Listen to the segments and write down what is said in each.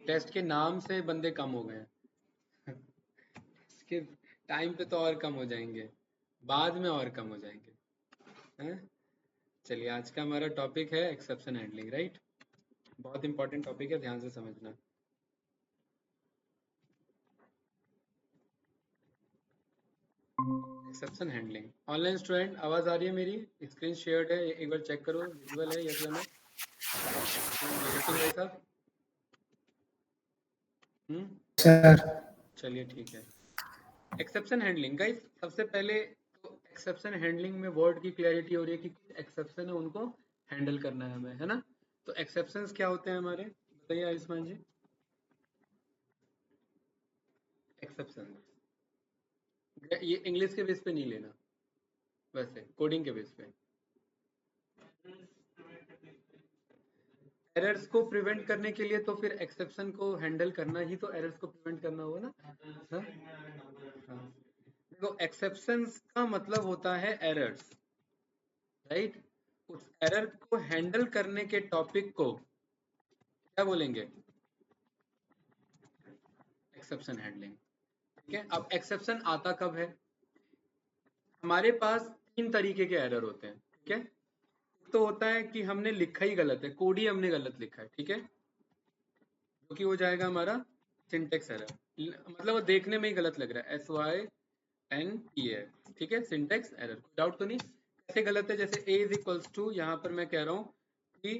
Test के नाम से बंदे कम हो गए हैं। इसके टाइम पे तो और कम हो जाएंगे, बाद में और कम हो जाएंगे हैं। चलिए, आज का हमारा टॉपिक है एक्सेप्शन हैंडलिंग, राइट। बहुत इंपॉर्टेंट टॉपिक है, ध्यान से समझना। Exception handling. ऑनलाइन स्टूडेंट, आवाज आ रही है मेरी? स्क्रीन शेयर्ड है, एक बार चेक करो, विजुअल है यस या नो? सचिन भाई साहब। हम्म। सर। चलिए ठीक है। एक्सेप्शन हैंडलिंग गाइस, सबसे पहले तो एक्सेप्शन हैंडलिंग में वर्ड की क्लैरिटी हो रही है कि कुछ एक्सेप्शन है, उनको हैंडल करना है हमें, है ना। तो एक्सेप्शंस क्या होते हैं हमारे, बताइए आयुष्मान जी। एक्सेप्शन ये इंग्लिश के बेस पे नहीं लेना, वैसे कोडिंग के बेस पे। एरर्स को प्रिवेंट करने के लिए तो फिर एक्सेप्शन को हैंडल करना ही तो एरर्स को प्रिवेंट करना होगा ना। हाँ? हाँ। देखो, एक्सेप्शंस का मतलब होता है एरर्स, राइट। उस एरर को हैंडल करने के टॉपिक को क्या बोलेंगे? Exception handling. ठीक है। अब एक्सेप्शन आता कब है? हमारे पास तीन तरीके के एरर होते हैं, ठीक है। तो होता है कि हमने लिखा ही गलत है, कोड ही हमने गलत लिखा है, ठीक है, जो कि हो जाएगा हमारा सिंटेक्स एरर। मतलब वो देखने में ही गलत लग रहा है, SYNTX, ठीक है, सिंटेक्स एरर। कोई डाउट तो नहीं? कैसे गलत है? जैसे a इज इक्वल्स टू, यहाँ पर मैं कह रहा हूँ कि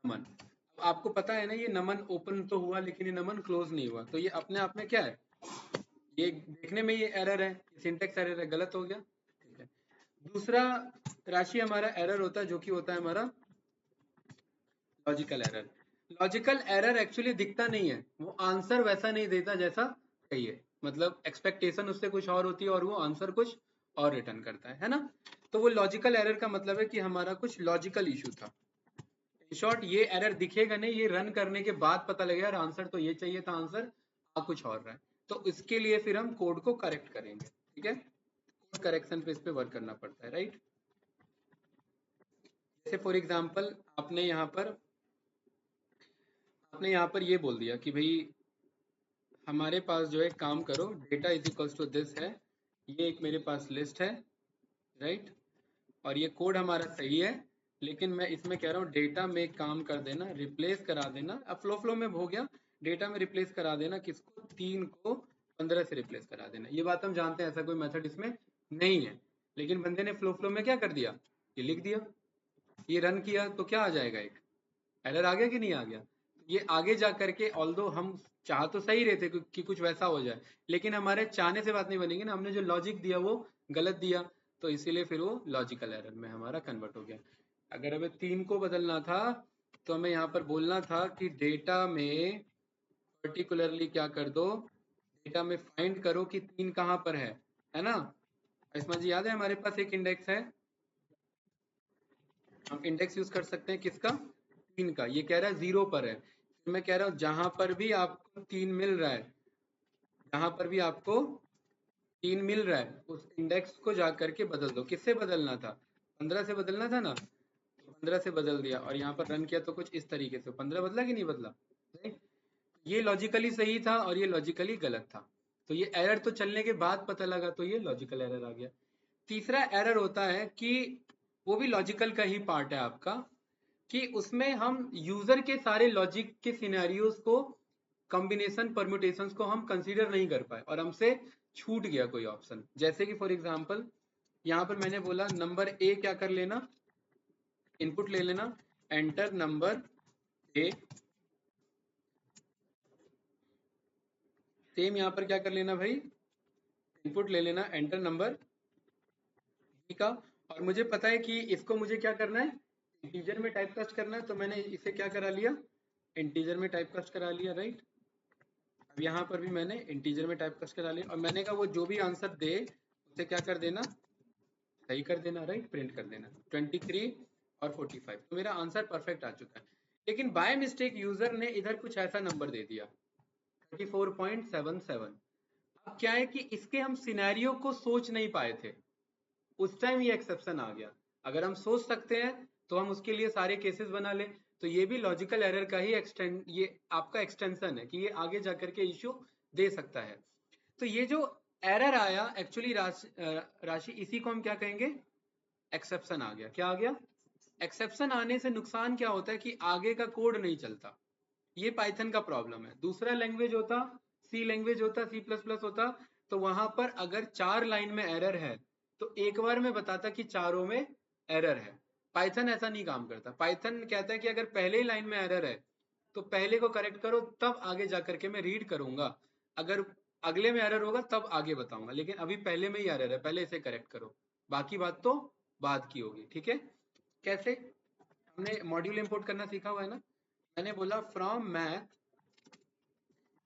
नमन। अब आपको पता है ना, ये नमन ओपन तो हुआ लेकिन ये नमन क्लोज नहीं हुआ, तो ये अपने आप में क्या है? ये देखने में ये एरर है, सिंटेक्स एरर है, गलत हो गया, ठीक है। दूसरा राशि हमारा एरर होता है, जो कि होता है हमारा logical error. Logical error actually दिखता नहीं है, वो आंसर वैसा नहीं देता जैसा चाहिए, मतलब एक्सपेक्टेशन उससे कुछ और होती है और वो आंसर कुछ और रिटर्न करता है ना। तो वो लॉजिकल एरर का मतलब है कि हमारा कुछ लॉजिकल इशू था। इन शॉर्ट, ये एरर दिखेगा नहीं, ये रन करने के बाद पता लगेगा यार आंसर तो ये चाहिए था, आंसर आ कुछ और रहा है। तो इसके लिए फिर हम कोड को करेक्ट करेंगे, ठीक है। कोड करेक्शन पे इस पे वर्क करना पड़ता है, राइट। जैसे फॉर एग्जांपल आपने यहाँ पर ये बोल दिया कि भाई हमारे पास जो है काम करो, data is equals to this है, ये एक मेरे पास लिस्ट है, राइट। और ये कोड हमारा सही है, लेकिन मैं इसमें कह रहा हूँ डेटा में काम कर देना, रिप्लेस करा देना। अब फ्लो में हो गया, डेटा में रिप्लेस करा देना किसको? 3 को 15 से रिप्लेस करा देना। ये बात हम जानते हैं, ऐसा कोई मेथड इसमें नहीं है, लेकिन बंदे ने फ्लो में क्या कर दिया? ये लिख दिया। ये रन किया तो क्या आ जाएगा? एक एरर आ गया कि नहीं आ गया? ये आगे जा करके ऑल्दो हम चाह तो सही रहे थे कि कुछ वैसा हो जाए, लेकिन हमारे चाहने से बात नहीं बनेगी ना, हमने जो लॉजिक दिया वो गलत दिया, तो इसीलिए फिर वो लॉजिकल एरर में हमारा कन्वर्ट हो गया। अगर हमें 3 को बदलना था तो हमें यहाँ पर बोलना था कि डेटा में पर्टिकुलरली क्या कर दो, डेटा में फाइंड करो कि 3 कहाँ पर है ना। इसमें जी याद है हमारे पास एक इंडेक्स है, हम इंडेक्स यूज कर सकते हैं किसका? 3 का। ये कह रहा है 0 पर है, फिर मैं कह रहा हूँ जहां पर भी आपको 3 मिल रहा है, जहां पर भी आपको 3 मिल रहा है, उस इंडेक्स को जा करके बदल दो। किससे बदलना था? 15 से बदलना था ना, तो 15 से बदल दिया और यहाँ पर रन किया तो कुछ इस तरीके से 15 बदला कि नहीं बदला? Right? ये लॉजिकली सही था और ये लॉजिकली गलत था, तो ये एरर तो चलने के बाद पता लगा, तो ये लॉजिकल एरर आ गया। तीसरा एरर होता है कि वो भी लॉजिकल का ही पार्ट है आपका, कि उसमें हम यूजर के सारे लॉजिक के सिनेरियोज को, कॉम्बिनेशन परम्यूटेशंस को हम कंसीडर नहीं कर पाए और हमसे छूट गया कोई ऑप्शन। जैसे कि फॉर एग्जांपल यहाँ पर मैंने बोला नंबर ए क्या कर लेना, इनपुट ले लेना, एंटर नंबर ए। सेम यहाँ पर क्या कर लेना भाई, इनपुट ले लेना, एंटर नंबर बी का। और मुझे पता है कि इसको मुझे क्या करना है, इंटीजर में टाइप कास्ट करना है, तो मैंने इसे क्या करा लिया, इंटीजर में टाइप कास्ट करा लिया, राइट। अब यहाँ पर भी मैंने इंटीजर में टाइप कास्ट करा लिया और मैंने कहा वो जो भी आंसर दे उसे क्या कर देना, सही कर देना, राइट, प्रिंट कर देना 23 और 45, तो मेरा आंसर परफेक्ट आ चुका है। लेकिन बाय मिस्टेक यूजर ने इधर कुछ ऐसा नंबर दे दिया 34.77। अब क्या है कि इसके हम सिनेरियो को सोच नहीं पाए थे, उस टाइम ये एक्सेप्शन आ गया। अगर हम सोच सकते हैं तो हम उसके लिए सारे केसेस बना लें, तो ये भी लॉजिकल एरर का ही ये आपका एक्सटेंशन है कि ये आगे जाकर के इश्यू दे सकता है। तो ये जो एरर आया एक्चुअली राशि इसी को हम क्या कहेंगे, एक्सेप्शन आ गया। क्या आ गया? एक्सेप्शन आने से नुकसान क्या होता है कि आगे का कोड नहीं चलता। ये पाइथन का प्रॉब्लम है। दूसरा लैंग्वेज होता, सी लैंग्वेज होता, सी प्लस प्लस होता, तो वहां पर अगर 4 लाइन में एरर है तो एक बार में बताता कि चारों में एरर है। पाइथन ऐसा नहीं काम करता। पाइथन कहता है कि अगर पहले ही लाइन में एरर है तो पहले को करेक्ट करो, तब आगे जाकर के मैं रीड करूंगा। अगर अगले में एरर होगा तब आगे बताऊंगा, लेकिन अभी पहले में ही एरर है, पहले इसे करेक्ट करो, बाकी बात तो बाद की होगी। ठीक है? कैसे? हमने मॉड्यूल इंपोर्ट करना सीखा हुआ है ना। मैंने बोला फ्रॉम मैथ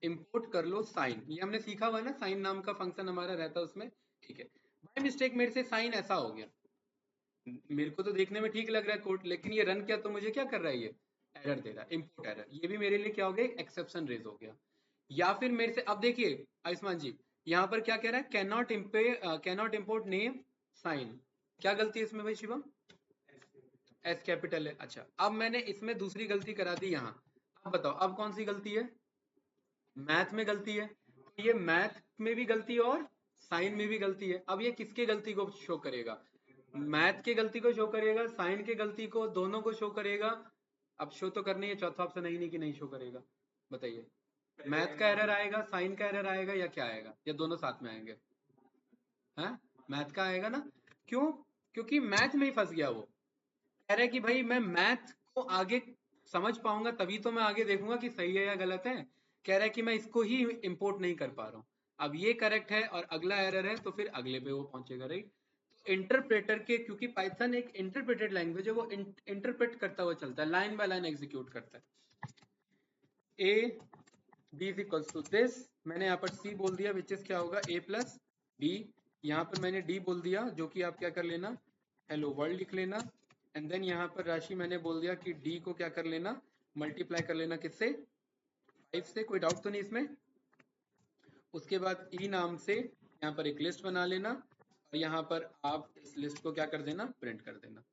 इंपोर्ट कर लो साइन, ये हमने सीखा हुआ है ना, साइन नाम का फंक्शन हमारा रहता है उसमें। ठीक है, बाय मिस्टेक मेरे से साइन ऐसा हो गया, मेरे को तो देखने में ठीक लग रहा है कोड, लेकिन ये रन किया तो मुझे क्या कर रहा है, ये एरर दे रहा है, इंपोर्ट एरर। ये भी मेरे लिए क्या हो गया, एक्सेप्शन रेज हो गया। या फिर मेरे से, अब देखिए आयुष्मान जी, यहाँ पर क्या कह रहा है, कैनॉट इम्पोर्ट नेम साइन। क्या गलती है इसमें भाई शिवम? एस कैपिटल है। अच्छा, अब मैंने इसमें दूसरी गलती करा दी यहाँ। अब बताओ अब कौन सी गलती है? मैथ में गलती है, तो ये मैथ में भी गलती है और साइन में भी गलती है। अब ये किसके गलती को शो करेगा? मैथ के गलती को शो करेगा, साइन के गलती को, दोनों को शो करेगा। अब शो तो करनी है, चौथा ऑप्शन नहीं कि नहीं शो करेगा। बताइए, मैथ का एरर आएगा, साइन का एरर आएगा, या क्या आएगा, या दोनों साथ में आएंगे? हैं? मैथ का आएगा ना। क्यों? क्योंकि मैथ में ही फंस गया वो। कह रहा है कि भाई मैं मैथ को आगे समझ पाऊंगा तभी तो मैं आगे देखूंगा कि सही है या गलत है। कह रहा है कि मैं इसको ही इंपोर्ट नहीं कर पा रहा हूँ। अब ये करेक्ट है और अगला एरर है, तो फिर अगले पे वो पहुंचेगा, राइट। इंटरप्रेटर के, क्योंकि पाइथन एक इंटरप्रेटेड लैंग्वेज है, वो इंटरप्रेट करता हुआ चलता है, लाइन बाय लाइन एग्जीक्यूट करता है। A B is equals to this, मैंने यहाँ पर सी बोल दिया, विच इज क्या होगा, ए प्लस बी। यहाँ पर मैंने डी बोल दिया, जो कि आप क्या कर लेना, हेलो वर्ल्ड लिख लेना। एंड देन यहाँ पर राशि मैंने बोल दिया कि डी को क्या कर लेना, मल्टीप्लाई कर लेना किससे, 5 से। कोई डाउट तो नहीं इसमें? उसके बाद ई नाम से यहाँ पर एक लिस्ट बना लेना, और यहाँ पर आप इस लिस्ट को क्या कर देना, प्रिंट कर देना।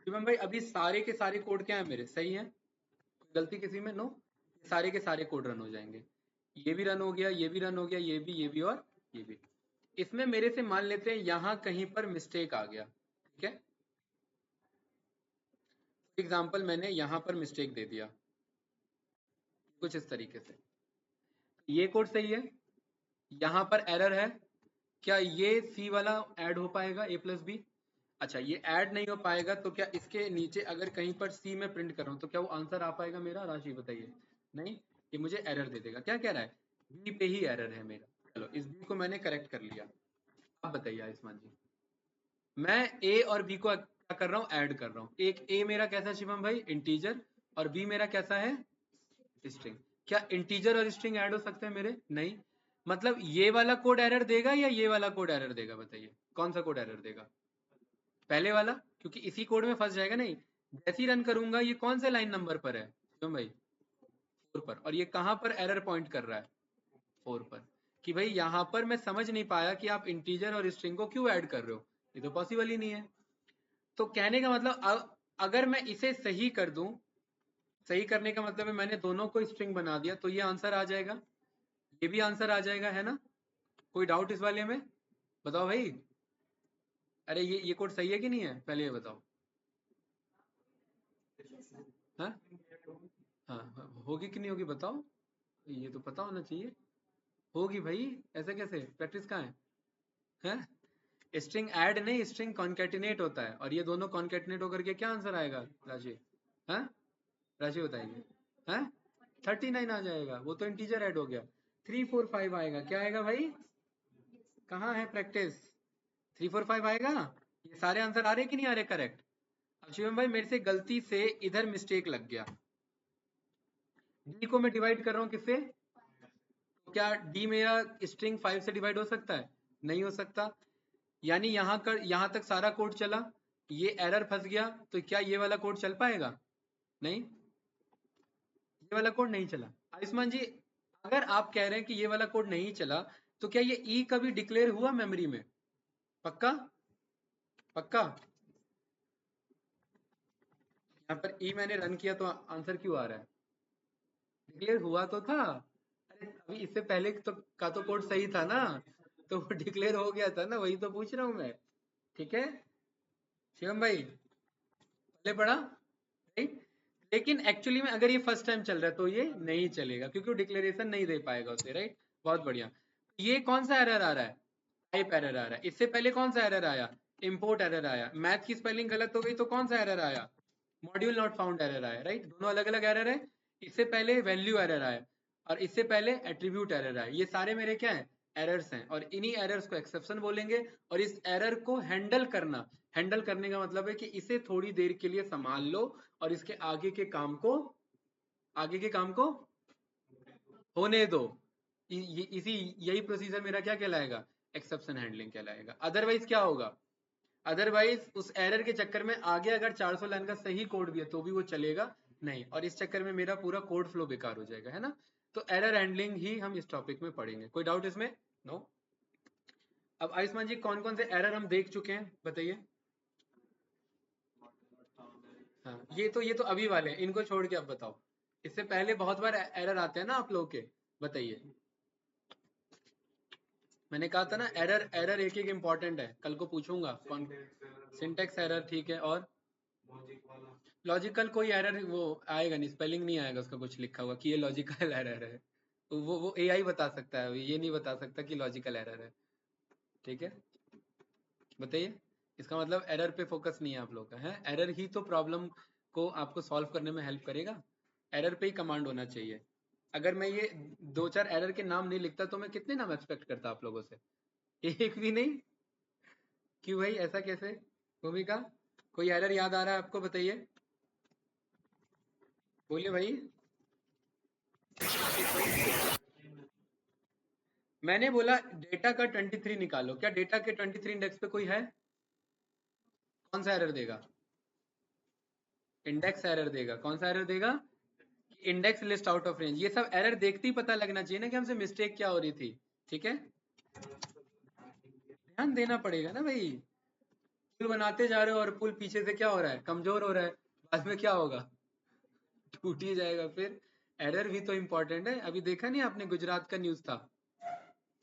शिवम भाई अभी सारे के सारे कोड क्या है मेरे, सही है? गलती किसी में? नो, सारे के सारे कोड रन हो जाएंगे। ये भी रन हो गया, ये भी रन हो गया, ये भी और ये भी। इसमें मेरे से मान लेते हैं यहाँ कहीं पर मिस्टेक आ गया, ठीक है। एग्जाम्पल मैंने यहाँ पर मिस्टेक दे दिया कुछ इस तरीके से, ये कोड सही है, यहाँ पर एरर है। क्या ये सी वाला ऐड हो पाएगा, ए प्लस बी? अच्छा, ये ऐड नहीं हो पाएगा, तो क्या इसके नीचे अगर कहीं पर सी में प्रिंट कर रहा हूँ तो क्या वो आंसर आ पाएगा मेरा, राशि बताइए? नहीं, ये मुझे एरर दे देगा। क्या कह रहा है, बी पे ही एरर है मेरा। चलो इस बी को मैंने करेक्ट कर लिया। अब बताइए आयुष्मान जी, मैं ए और बी को क्या कर रहा हूँ, ऐड कर रहा हूँ। एक ए मेरा कैसा शिवम भाई, इंटीजर, और बी मेरा कैसा है, स्ट्रिंग। क्या इंटीजर और स्ट्रिंग ऐड हो सकते हैं मेरे? नहीं। मतलब ये वाला कोड एरर देगा या ये वाला कोड एरर देगा, बताइए कौन सा कोड एरर देगा? पहले वाला, क्योंकि इसी कोड में फंस जाएगा। नहीं, जैसे ही रन करूंगा, ये कौन से लाइन नंबर पर है शिवम भाई, 4 पर, और ये कहां पर एरर पॉइंट कर रहा है, 4 पर। कि भाई यहां पर मैं समझ नहीं पाया कि आप इंटीजर और स्ट्रिंग को क्यों ऐड कर रहे हो, ये तो पॉसिबल ही नहीं है। तो कहने का मतलब, अगर मैं इसे सही कर दूं, सही करने का मतलब है मैंने दोनों को स्ट्रिंग बना दिया, तो ये आंसर आ जाएगा, ये भी आंसर आ जाएगा, है ना? कोई डाउट इस वाले में? बताओ भाई। अरे ये कोड सही है कि नहीं है, पहले ये बताओ। हाँ हाँ हाँ, होगी कि नहीं होगी बताओ, ये तो पता होना चाहिए। होगी भाई, ऐसे कैसे, प्रैक्टिस कहाँ है? हैं? स्ट्रिंग ऐड नहीं, स्ट्रिंग कॉन्केटिनेट होता है, और ये दोनों कॉन्केटिनेट होकर के क्या आंसर आएगा राशि? हाँ, राशि बताइए। हैं? 39 आ जाएगा, वो तो इंटीजर ऐड हो गया। 3 4 5 आएगा, क्या आएगा भाई? कहाँ है प्रैक्टिस? 3 4 5 आएगा। ये सारे आंसर आ रहे कि नहीं आ रहे करेक्ट? अब शिवम भाई मेरे से गलती से इधर मिस्टेक लग गया, डी को मैं डिवाइड कर रहा हूँ किससे, तो क्या डी मेरा स्ट्रिंग 5 से डिवाइड हो सकता है? नहीं हो सकता। यानी यहाँ तक सारा कोड चला, ये एरर फंस गया, तो क्या ये वाला कोड चल पाएगा? नहीं, ये वाला कोड नहीं चला। आयुष्मान जी, अगर आप कह रहे हैं कि ये वाला कोड नहीं चला, तो क्या ये ई कभी डिक्लेयर हुआ मेमोरी में? पक्का? पक्का? यहाँ पर ई मैंने रन किया तो आंसर क्यों आ रहा है? डिक्लेयर हुआ तो था। अरे अभी इससे पहले तो का तो कोड सही था ना, तो वो डिक्लेयर हो गया था ना, वही तो पूछ रहा हूँ मैं। ठीक है शिवम भाई, पहले पढ़ा, राइट। लेकिन एक्चुअली में अगर ये फर्स्ट टाइम चल रहा है तो ये नहीं चलेगा, क्योंकि वो डिक्लेरेशन नहीं दे पाएगा उसे, राइट। बहुत बढ़िया। ये कौन सा एरर आ रहा है? टाइप एरर आ रहा है। इससे पहले कौन सा एरर आया? इंपोर्ट एरर आया। मैथ की स्पेलिंग गलत हो गई तो कौन सा एरर आया? मॉड्यूल नॉट फाउंड एरर आया, राइट। दोनों अलग अलग एरर है। इससे पहले वैल्यू एरर आया और इससे पहले एट्रीब्यूट एरर आया। ये सारे मेरे क्या है? एरर्स हैं, और इन्हीं एरर्स को एक्सेप्शन बोलेंगे। और इस एरर को हैंडल करना, हैंडल करने का मतलब है कि इसे थोड़ी देर के लिए संभाल लो और इसके आगे के काम को, आगे के काम को होने दो। इसी यही प्रोसीजर मेरा क्या कहलाएगा? एक्सेप्शन हैंडलिंग कहलाएगा। अदरवाइज क्या होगा? अदरवाइज उस एरर के चक्कर में आगे अगर 400 लाइन का सही कोड भी है तो भी वो चलेगा नहीं, और इस चक्कर में मेरा पूरा कोड फ्लो बेकार हो जाएगा, है ना। तो एरर हैंडलिंग ही हम इस टॉपिक में पढ़ेंगे। कोई डाउट इसमें? नो। अब आयुष्मान जी, कौन कौन से एरर हम देख चुके हैं बताइए। हाँ, ये तो अभी वाले हैं, इनको छोड़ के अब बताओ। इससे पहले बहुत बार एरर आते हैं ना आप लोग के, बताइए। मैंने कहा था ना, एरर एरर एक एक इम्पॉर्टेंट है, कल को पूछूंगा कौन। सिंटेक्स एरर, ठीक है, और लॉजिकल कोई एरर वो आएगा नहीं, स्पेलिंग नहीं आएगा उसका कुछ लिखा हुआ कि ये लॉजिकल एरर है। तो वो एआई बता सकता है, ये नहीं बता सकता कि लॉजिकल एरर है। ठीक है, बताइए। इसका मतलब एरर पे फोकस नहीं है आप लोग का, है। एरर ही तो प्रॉब्लम को आपको सॉल्व करने में हेल्प करेगा। एरर पे ही कमांड होना चाहिए। अगर मैं ये दो चार एरर के नाम नहीं लिखता तो मैं कितने नाम एक्सपेक्ट करता आप लोगों से? एक भी नहीं। क्यों भाई, ऐसा कैसे? भूमिका, कोई एरर याद आ रहा है आपको, बताइए, बोलिए भाई। मैंने बोला डेटा का 23 निकालो। क्या डेटा के 23 इंडेक्स पे कोई है? कौन सा एरर देगा? इंडेक्स एरर देगा। कौन सा एरर देगा? Index list out of range. ये सब एरर देखते ही पता लगना चाहिए ना कि हमसे मिस्टेक क्या हो रही थी। ठीक है, ध्यान देना पड़ेगा ना भाई। पुल बनाते जा रहे हो और पुल पीछे से क्या हो रहा है? कमजोर हो रहा है। बाद में क्या होगा? टूट ही जाएगा फिर। एरर भी तो इम्पोर्टेंट है। अभी देखा नहीं आपने, गुजरात का न्यूज था,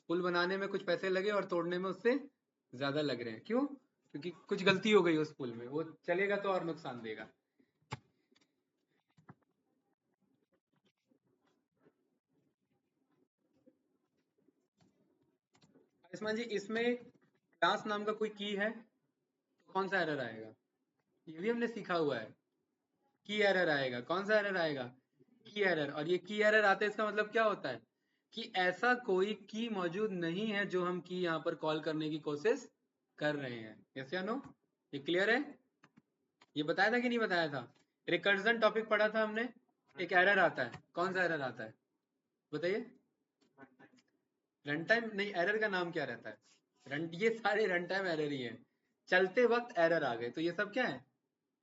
पुल बनाने में कुछ पैसे लगे और तोड़ने में उससे ज्यादा लग रहे हैं। क्यों? क्योंकि कुछ गलती हो गई उस पुल में, वो चलेगा तो और नुकसान देगा। आयुष्मान जी, इसमें क्लास नाम का कोई की है तो कौन सा एरर आएगा? ये भी हमने सीखा हुआ है। की एरर आएगा। कौन सा एरर आएगा? की एरर। और ये की एरर आते हैं, इसका मतलब क्या होता है? कि ऐसा कोई की मौजूद नहीं है जो हम की यहाँ पर कॉल करने की कोशिश कर रहे हैं। यस या नो? ये क्लियर है? ये बताया था कि नहीं बताया था? रिकर्जन टॉपिक पढ़ा था हमने। एक एरर आता है, कौन सा एरर आता है बताइए? रन टाइम नहीं, एरर का नाम क्या रहता है? रन, ये सारे रन टाइम एरर ही हैं। चलते वक्त एरर आ गए तो ये सब क्या है?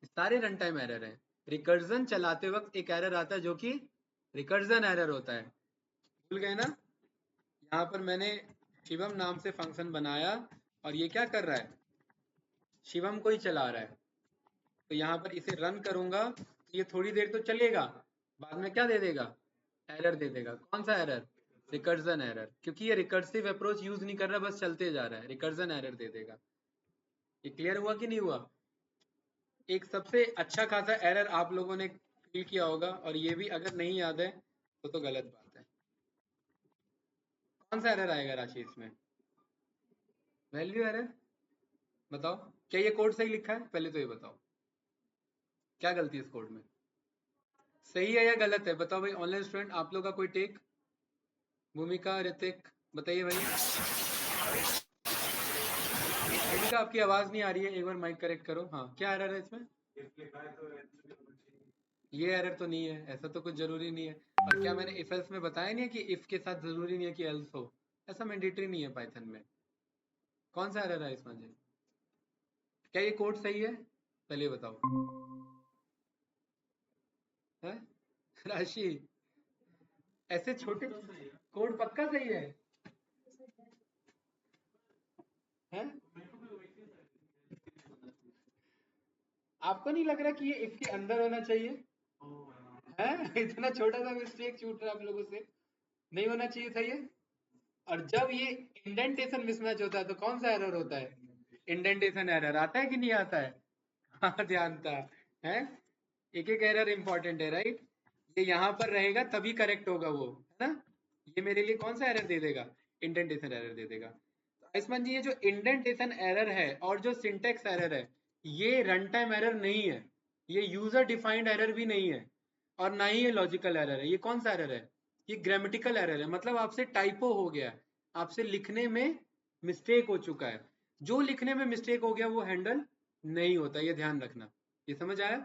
सारे रन टाइम एरर हैं। रिकर्जन चलाते वक्त एक एरर आता है जो कि रिकर्जन एरर होता है। भूल गए ना? यहाँ पर मैंने शिवम नाम से फंक्शन बनाया और ये क्या कर रहा है? शिवम को ही चला रहा है। तो यहाँ पर इसे रन करूंगा तो ये थोड़ी देर तो चलेगा, बाद में क्या दे देगा? एरर दे देगा। कौन सा एरर? Recursion error. क्योंकि ये रिकर्सिव अप्रोच यूज नहीं कर रहा, बस चलते जा रहा है, रिकर्जन एरर दे देगा। ये क्लियर हुआ कि नहीं हुआ? एक सबसे अच्छा खासा एरर आप लोगों ने फील किया होगा, और ये भी अगर नहीं याद है तो गलत बात है। कौन सा एरर आएगा राशि इसमें? Value error. बताओ, क्या ये कोड सही लिखा है? पहले तो ये बताओ, क्या गलती है इस कोड में? सही है या गलत है बताओ भाई। ऑनलाइन स्टूडेंट आप लोग का कोई टेक? भूमिका, ऋतिक, बताइए भाई। भूमिका, आपकी आवाज नहीं आ रही है, एक बार माइक करेक्ट करो। हाँ, क्या एरर है इसमें? ये एरर तो नहीं है, ऐसा तो कुछ जरूरी नहीं है। और क्या मैंने इफ एल्स में बताया नहीं है कि इफ के साथ जरूरी नहीं है कि एल्स हो? ऐसा मैंडेटरी नहीं है पाइथन में। कौन सा एरर है इसमें जी? क्या ये कोड सही है? पहले ये बताओ। है राशि, ऐसे छोटे कोड पक्का सही है? आपको नहीं लग रहा कि ये इफ के अंदर होना चाहिए है? इतना छोटा सा मिस्टेक छूट रहा है आप लोगों से, नहीं होना चाहिए था ये। और जब ये इंडेंटेशन मिसमैच होता है तो कौन सा एरर होता है? इंडेंटेशन एरर आता है कि नहीं आता है? हाँ ध्यान था है। एक एक एरर इंपॉर्टेंट है राइट। ये यहाँ पर रहेगा तभी करेक्ट होगा वो, है ना। ये मेरे लिए कौन सा एरर दे देगा? इंडेंटेशन एरर दे देगा। आयुष्मान जी ये जो इंडेंटेशन एरर है और जो सिंटेक्स एरर है, ये रन टाइम एरर नहीं है, ये यूजर डिफाइंड एरर भी नहीं है, और ना ही ये लॉजिकल एरर है। ये कौन सा एरर है? ये ग्रामेटिकल एरर है, मतलब आपसे टाइपो हो गया है, आपसे लिखने में मिस्टेक हो चुका है। जो लिखने में मिस्टेक हो गया वो हैंडल नहीं होता, ये ध्यान रखना। ये समझ आया?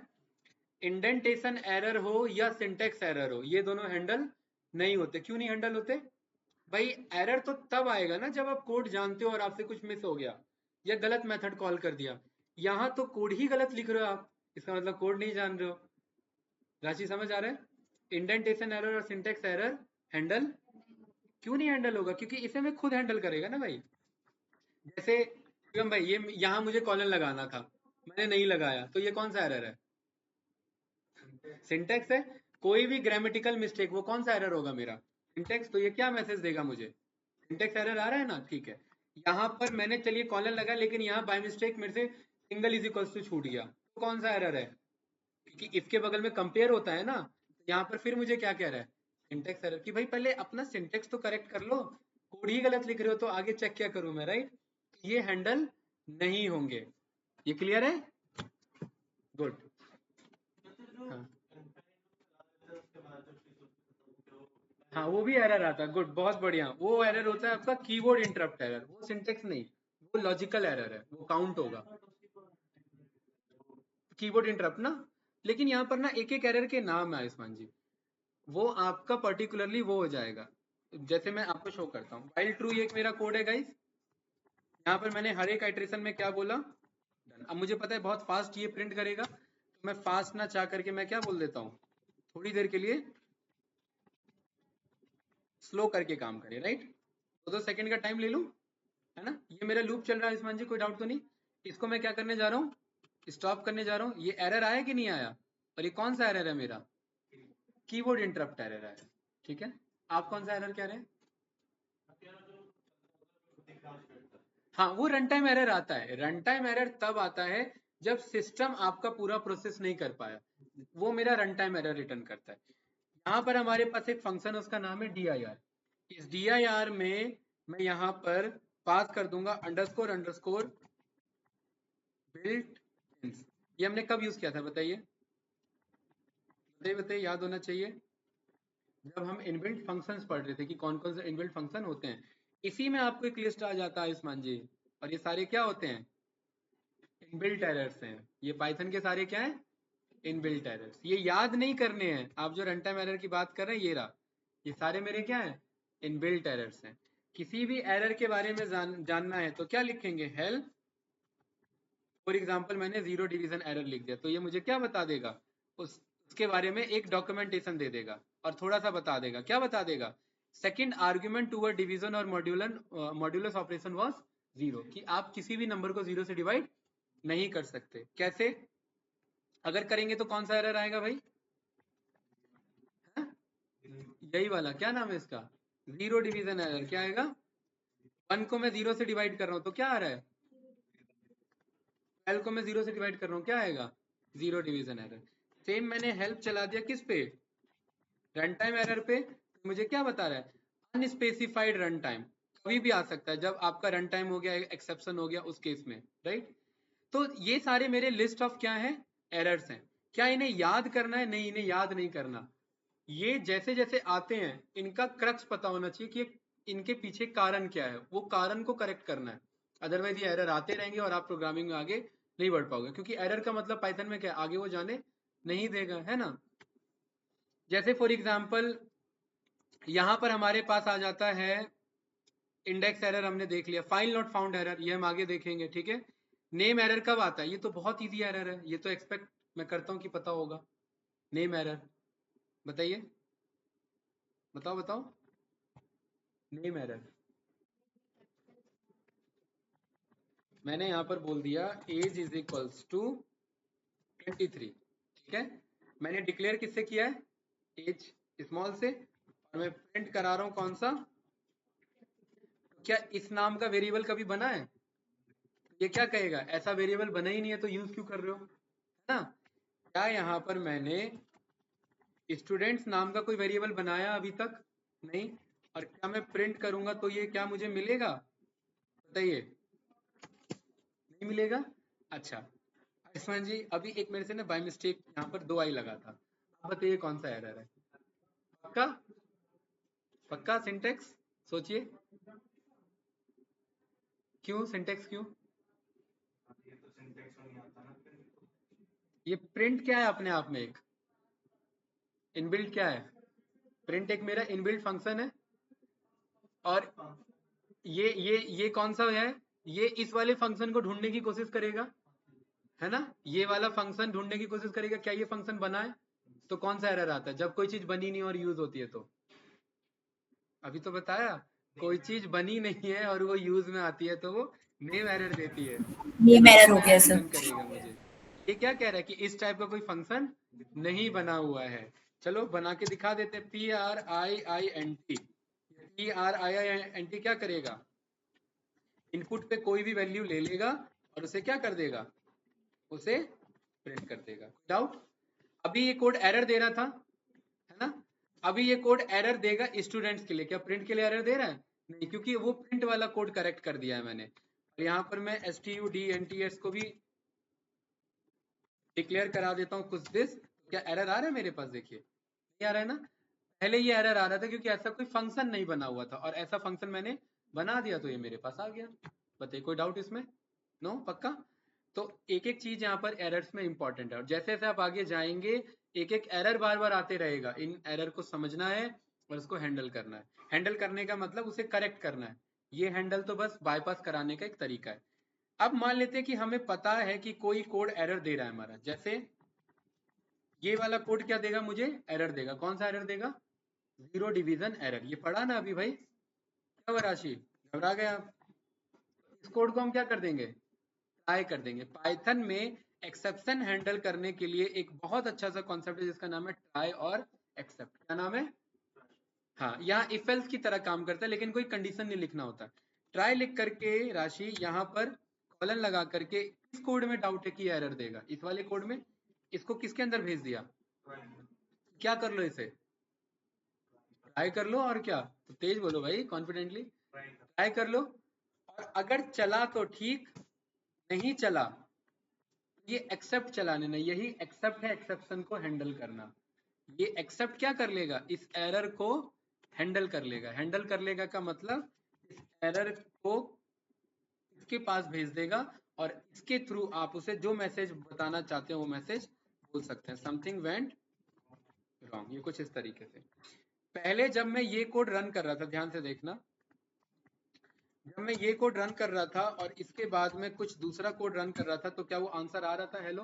इंडेंटेशन एरर हो या सिंटेक्स एरर हो, ये दोनों हैंडल नहीं होते। क्यों नहीं हैंडल होते? भाई एरर तो तब आएगा ना जब आप कोड जानते हो और आपसे कुछ मिस हो गया या गलत मेथड कॉल कर दिया। यहाँ तो कोड ही गलत लिख रहे हो आप, इसका मतलब कोड नहीं जान रहे हो। राशि समझ आ रहा है? इंडेंटेशन एरर और सिंटेक्स एरर हैंडल क्यों नहीं हैंडल होगा? क्योंकि इसे मैं खुद हैंडल करेगा ना भाई। जैसे शिवम भाई, ये यहाँ मुझे कॉलन लगाना था, मैंने नहीं लगाया, तो ये कौन सा एरर है? सिंटेक्स है। कोई भी ग्रामेटिकल मिस्टेक वो कौन सा एरर होगा? मेरा सिंटेक्स। तो ये क्या मैसेज देगा मुझे? सिंटेक्स एरर आ रहा है ना, ठीक है। यहाँ पर मैंने चलिए कॉलन लगा, लेकिन यहाँ बाय मिस्टेक मेरे से सिंगल इज इक्वल्स टू छूट गया, तो कौन सा एरर है? क्योंकि इसके बगल में कंपेयर होता है ना, तो यहाँ पर फिर मुझे क्या कह रहा है? Syntax error. कि भाई पहले अपना सिंटेक्स तो करेक्ट कर लो, कोड ही गलत लिख रहे हो तो आगे चेक क्या करूं मैं, राइट। ये हैंडल नहीं होंगे। ये क्लियर है? गुड। हाँ हाँ, वो भी एरर आता है, गुड, बहुत बढ़िया। वो एरर होता है आपका कीबोर्ड इंटरप्ट एरर, वो सिंटेक्स नहीं, वो लॉजिकल एरर है, वो काउंट होगा। कीबोर्ड इंटरप्ट ना, लेकिन यहाँ पर ना एक एक एरर के नाम है आयुष्मान जी, वो आपका पर्टिकुलरली वो हो जाएगा। जैसे मैं आपको शो करता हूँ, वाइल ट्रू, ये एक मेरा कोड है गाइस। यहाँ पर मैंने हर एक आइट्रेशन में क्या बोला? Done। अब मुझे पता है बहुत फास्ट ये प्रिंट करेगा, तो मैं फास्ट ना चाह करके मैं क्या बोल देता हूँ, थोड़ी देर के लिए स्लो करके काम करे, राइट। 2-2 सेकंड का टाइम ले लूँ, है ना। ये मेरा लूप चल रहा है आयुष्मान जी, कोई डाउट तो नहीं? इसको मैं क्या करने जा रहा हूँ? स्टॉप करने जा रहा हूँ। ये एरर आया कि नहीं आया? और ये कौन सा एरर है मेरा? कीबोर्ड इंटरप्ट एरर है, ठीक है। आप कौन सा एरर कह रहे हैं? हाँ, वो रन टाइम एरर आता है। रन टाइम एरर तब आता है जब सिस्टम आपका पूरा प्रोसेस नहीं कर पाया, वो मेरा रन टाइम एरर रिटर्न करता है। यहाँ पर हमारे पास एक फंक्शन है, उसका नाम है dir। इस dir में मैं यहाँ पर पास कर दूंगा अंडरस्कोर अंडरस्कोर बिल्ट इन। ये हमने कब यूज किया था बताइए? बताइए बताइए, याद होना चाहिए। जब हम इनबिल्ट फंक्शंस पढ़ रहे थे कि कौन कौन से इनबिल्ट फंक्शन होते हैं, इसी में आपको एक लिस्ट आ जाता है आयुष्मान जी। और ये सारे क्या होते हैं? इनबिल्ट एरर्स हैं। ये पाइथन के सारे क्या हैं? Inbuilt errors. ये याद नहीं करने हैं आप, जो रन टाइम एरर की बात कर रहे हैं, ये रहा, ये सारे मेरे क्या हैं? इनबिल्ट एरर्स हैं। किसी भी एरर के बारे में जानना है तो क्या लिखेंगे? हेल्प। फॉर एग्जाम्पल मैंने जीरो डिवीजन एरर लिख दिया, तो ये मुझे क्या बता देगा? उसके बारे में एक डॉक्यूमेंटेशन दे देगा और थोड़ा सा बता देगा। क्या बता देगा? सेकंड आर्ग्यूमेंट टूवर्ड डिवीजन और मॉड्यूलस ऑपरेशन वाज जीरो, कि आप किसी भी नंबर को जीरो से डिवाइड नहीं कर सकते। कैसे? अगर करेंगे तो कौन सा एरर आएगा भाई? हाँ? यही वाला, क्या नाम है इसका? Zero division error. क्या आएगा? 1 को मैं जीरो से डिवाइड कर रहा हूँ तो क्या आ रहा है? 12 को मैं जीरो से डिवाइड कर रहा हूँ, क्या आएगा? Zero division error. सेम मैंने हेल्प चला दिया किस पे? रन टाइम एरर पे। तो मुझे क्या बता रहा है? Unspecified run time. कभी भी आ सकता है, जब आपका रन टाइम हो गया, एक्सेप्शन हो गया उस केस में, राइट। तो ये सारे मेरे लिस्ट ऑफ क्या है? एरर्स हैं। क्या इन्हें याद करना है? नहीं, इन्हें याद नहीं करना। ये जैसे जैसे आते हैं इनका क्रक्स पता होना चाहिए कि इनके पीछे कारण क्या है, वो कारण को करेक्ट करना है। अदरवाइज ये एरर आते रहेंगे और आप प्रोग्रामिंग में आगे नहीं बढ़ पाओगे, क्योंकि एरर का मतलब पाइथन में क्या है? आगे वो जाने नहीं देगा, है ना। जैसे फॉर एग्जाम्पल यहाँ पर हमारे पास आ जाता है इंडेक्स एरर, हमने देख लिया। फाइल नॉट फाउंड एरर, ये हम आगे देखेंगे, ठीक है। नेम एरर कब आता है? ये तो बहुत इजी एरर है, ये तो एक्सपेक्ट मैं करता हूँ कि पता होगा। नेम एरर, बताइए, बताओ बताओ। नेम एरर मैंने यहाँ पर बोल दिया एज इज इक्वल्स टू 23, ठीक है। मैंने डिक्लेयर किससे किया है, एज स्मॉल से, और मैं प्रिंट करा रहा हूं कौन सा, क्या इस नाम का वेरिएबल कभी बना है, ये क्या कहेगा, ऐसा वेरिएबल बना ही नहीं है तो यूज क्यों कर रहे हो, है ना। क्या यहाँ पर मैंने स्टूडेंट्स नाम का कोई वेरिएबल बनाया अभी तक, नहीं। और क्या मैं प्रिंट करूंगा तो ये क्या मुझे मिलेगा, बताइए, नहीं मिलेगा। अच्छा आयुष्मान जी, अभी एक मेरे से ना बाय मिस्टेक यहाँ पर 2 आई लगा था, आप बताइए कौन सा एरर है, पक्का, पक्का सिंटेक्स, सोचिए, क्यों सिंटेक्स क्यों, ये प्रिंट क्या है अपने आप में, एक इनबिल्ट क्या है, प्रिंट एक मेरा इनबिल्ट फंक्शन है, और ये कौन सा है, ये इस वाले फंक्शन को ढूंढने की कोशिश करेगा, है ना, ये वाला फंक्शन ढूंढने की कोशिश करेगा, क्या ये फंक्शन बना है, तो कौन सा एरर आता है जब कोई चीज बनी नहीं और यूज होती है तो, अभी तो बताया, कोई चीज बनी नहीं है और वो यूज में आती है तो वो नेम एरर देती है, ये तो मेरा नेम हो गया एरर सर। रिटर्न करेगा मुझे। ये क्या कह रहा है कि इस टाइप का कोई फंक्शन नहीं बना हुआ है, चलो बना के दिखा देते, PRIINT क्या करेगा, इनपुट पे कोई भी वैल्यू ले लेगा और उसे क्या कर देगा, उसे प्रिंट कर देगा, डाउट। अभी ये कोड एरर दे रहा था, है ना, अभी ये कोड एरर देगा स्टूडेंट्स के लिए, क्या प्रिंट के लिए एरर दे रहा है, नहीं, क्योंकि वो प्रिंट वाला कोड करेक्ट कर दिया है मैंने। और यहाँ पर मैं STUDENTS को भी डिक्लेयर करा देता हूँ कुछ दिस, क्या एरर आ रहा है मेरे पास, देखिए नहीं आ रहा है ना, पहले ये एरर आ रहा था क्योंकि ऐसा कोई फंक्शन नहीं बना हुआ था, और ऐसा फंक्शन मैंने बना दिया तो ये मेरे पास आ गया, बताइए कोई डाउट इसमें, नो, पक्का। तो एक एक चीज यहाँ पर एरर्स में इंपॉर्टेंट है, और जैसे जैसे आप आगे जाएंगे एक एक एरर बार बार आते रहेगा, इन एरर को समझना है और उसको हैंडल करना है, हैंडल करने का मतलब उसे करेक्ट करना है, ये हैंडल तो बस बाईपास कराने का एक तरीका है। अब मान लेते हैं कि हमें पता है कि कोई कोड एरर दे रहा है हमारा, जैसे ये वाला कोड क्या देगा, मुझे एरर देगा, कौन सा एरर देगा, जीरो डिवीजन एरर, ये पढ़ा ना अभी भाई, क्या हुआ राशि, घबरा गए आप, इस कोड को हम क्या कर देंगे, ट्राई कर देंगे। पाइथन में एक्सेप्शन हैंडल करने के लिए एक बहुत अच्छा सा कॉन्सेप्ट है जिसका नाम है ट्राई और एक्सेप्ट, क्या नाम है, हाँ, यहाँ इफ एल्स की तरह काम करता है लेकिन कोई कंडीशन नहीं लिखना होता, ट्राई लिख करके राशि यहाँ पर कॉलन लगा करके, इस कोड में डाउट है कि एरर देगा, इस वाले कोड में, इसको किसके अंदर भेज दिया, क्या कर लो इसे, ट्राई कर लो, और क्या, तो तेज बोलो भाई कॉन्फिडेंटली, ट्राई कर लो, और अगर चला तो ठीक, नहीं चला ये एक्सेप्ट चला लेना, यही एक्सेप्ट है, एक्सेप्शन को हैंडल करना, ये एक्सेप्ट क्या कर लेगा, इस एरर को हैंडल कर लेगा, हैंडल कर लेगा का मतलब इस एरर को इसके पास भेज देगा, और इसके थ्रू आप उसे जो मैसेज बताना चाहते हो वो मैसेज बोल सकते हैं, समथिंग वेंट रॉन्ग, ये कुछ इस तरीके से। पहले जब मैं ये कोड रन कर रहा था, ध्यान से देखना, जब मैं ये कोड रन कर रहा था और इसके बाद में कुछ दूसरा कोड रन कर रहा था, तो क्या वो आंसर आ रहा था हेलो,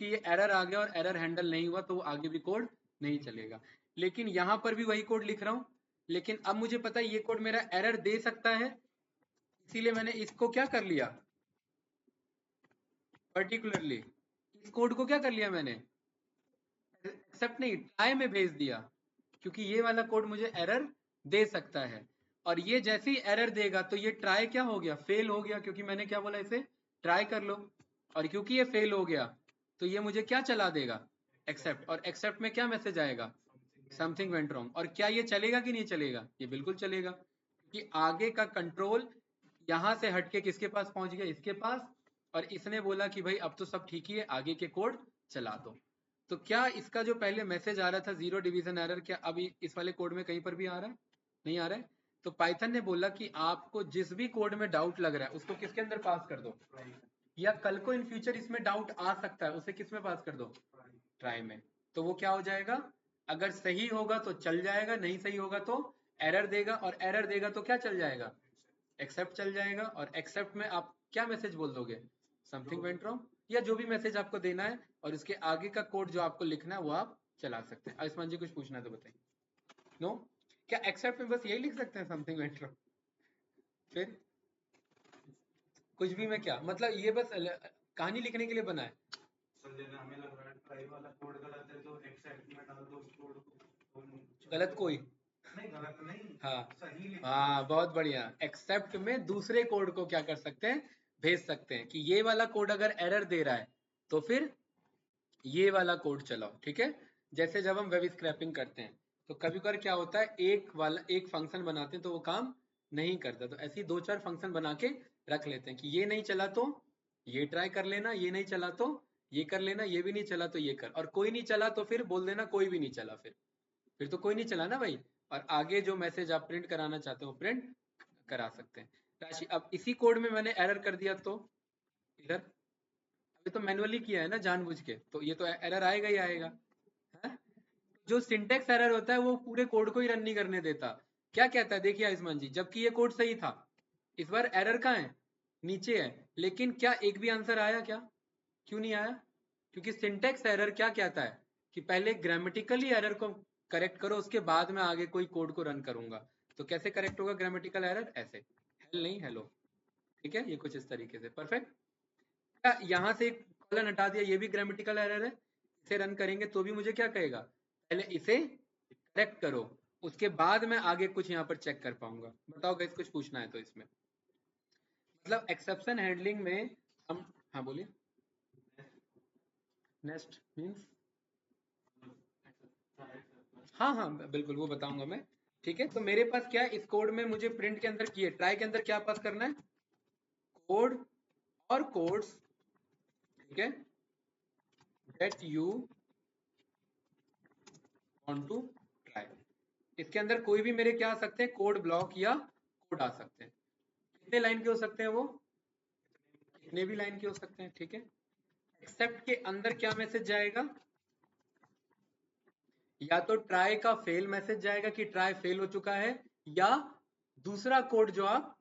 कि ये एरर आ गया और एरर हैंडल नहीं हुआ तो वो आगे भी कोड नहीं चलेगा। लेकिन यहाँ पर भी वही कोड लिख रहा हूँ, लेकिन अब मुझे पता है ये कोड मेरा एरर दे सकता है, इसीलिए मैंने इसको क्या कर लिया, पर्टिकुलरली इस कोड को क्या कर लिया मैंने, एक्सेप्ट नहीं ट्राई में भेज दिया, क्योंकि ये वाला कोड मुझे एरर दे सकता है, और ये जैसे ही एरर देगा तो ये ट्राई क्या हो गया, फेल हो गया, क्योंकि मैंने क्या बोला इसे ट्राई कर लो, और क्योंकि ये फेल हो गया तो ये मुझे क्या चला देगा, एक्सेप्ट, और एक्सेप्ट में क्या मैसेज आएगा, समथिंग वेंट रॉन्ग, और क्या ये चलेगा कि नहीं चलेगा, ये बिल्कुल चलेगा, क्योंकि आगे का कंट्रोल यहां से हटके किसके पास पहुंच गया, इसके पास, और इसने बोला कि भाई अब तो सब ठीक ही है, आगे के कोड चला दो। तो क्या इसका जो पहले मैसेज आ रहा था जीरो डिवीजन एरर, क्या अभी इस वाले कोड में कहीं पर भी आ रहा है, नहीं आ रहा है, तो पाइथन ने बोला कि आपको जिस भी कोड में डाउट लग रहा है उसको किसके अंदर पास कर दो, या कल को इन फ्यूचर इसमें डाउट आ सकता है उसे किस में पास कर दो, ट्राई में, तो वो क्या हो जाएगा, अगर सही होगा तो चल जाएगा, नहीं सही होगा तो एरर देगा, और एरर देगा तो क्या चल जाएगा, एक्सेप्ट चल जाएगा, और एक्सेप्ट में आप क्या मैसेज बोल दोगे, समथिंग वेंट रॉन्ग, या जो भी मैसेज आपको देना है, और इसके आगे का कोड जो आपको लिखना है वो आप चला सकते हैं। आयुष्मान जी कुछ पूछना है तो बताइए, नो, क्या एक्सेप्ट में बस यही लिख सकते हैं, समथिंग वेंट रॉन्ग, फिर कुछ भी में क्या मतलब, ये बस कहानी लिखने के लिए बना है, हमें लग रहा है ट्राई वाला कोड गलत है तो एक्सेप्ट में डाल दो उस कोड को। गलत कोई नहीं, गलत नहीं, हाँ सही लिखा है। हाँ, बहुत बढ़िया। एक्सेप्ट में दूसरे कोड को क्या कर सकते हैं, भेज सकते हैं कि ये वाला कोड अगर एरर दे रहा है तो फिर ये वाला कोड चलाओ, ठीक है। जैसे जब हम वेब स्क्रैपिंग करते हैं तो कभी कभार क्या होता है, एक फंक्शन बनाते हैं तो वो काम नहीं करता, तो ऐसे ही दो चार फंक्शन बना के रख लेते हैं कि ये नहीं चला तो ये ट्राई कर लेना, ये नहीं चला तो ये कर लेना, ये भी नहीं चला तो ये कर, और कोई नहीं चला तो फिर बोल देना कोई भी नहीं चला, फिर तो कोई नहीं चला ना भाई। और आगे जो मैसेज आप प्रिंट कराना चाहते हो प्रिंट करा सकते हैं। राशि, अब इसी कोड में मैंने एरर कर दिया तो इधर, अभी तो मैनुअली किया है ना जानबूझ के, तो ये तो एरर आएगा ही आएगा है? जो सिंटेक्स एरर होता है वो पूरे कोड को ही रन नहीं करने देता। क्या कहता है देखिए आयुष्मान जी, जबकि ये कोड सही था, इस बार एरर कहाँ है, नीचे है, लेकिन क्या एक भी आंसर आया क्या, क्यों नहीं आया? क्योंकि सिंटेक्स एरर क्या कहता है कि पहले ग्रामेटिकली एरर को करेक्ट करो, उसके बाद में आगे कोई कोड को रन करूंगा। तो कैसे करेक्ट होगा ग्रामेटिकल एरर, ऐसे हेल नहीं हेलो, ठीक है, ये कुछ इस तरीके से। परफेक्ट। क्या यहाँ से एक कॉलन हटा दिया, ये भी ग्रामेटिकल एरर है, इसे रन करेंगे तो भी मुझे क्या कहेगा, पहले इसे करेक्ट करो, उसके बाद मैं आगे कुछ यहाँ पर चेक कर पाऊंगा। बताओ गाइस, कुछ पूछना है तो इसमें, मतलब एक्सेप्शन हैंडलिंग में हम, हाँ बोलिए। नेक्स्ट मीन्स, हाँ हाँ बिल्कुल वो बताऊंगा मैं, ठीक है। तो मेरे पास क्या है, इस कोड में मुझे प्रिंट के अंदर किए, ट्राई के अंदर क्या पास करना है, कोड और कोड्स, ठीक है, that you want to try. इसके अंदर कोई भी मेरे क्या आ सकते हैं, कोड ब्लॉक या कोड आ सकते हैं। कितने लाइन के हो सकते हैं वो, कितने भी लाइन के हो सकते हैं, ठीक है। एक्सेप्ट के अंदर क्या मैसेज जाएगा, या तो ट्राई का फेल मैसेज जाएगा कि ट्राई फेल हो चुका है, या दूसरा कोड जो आप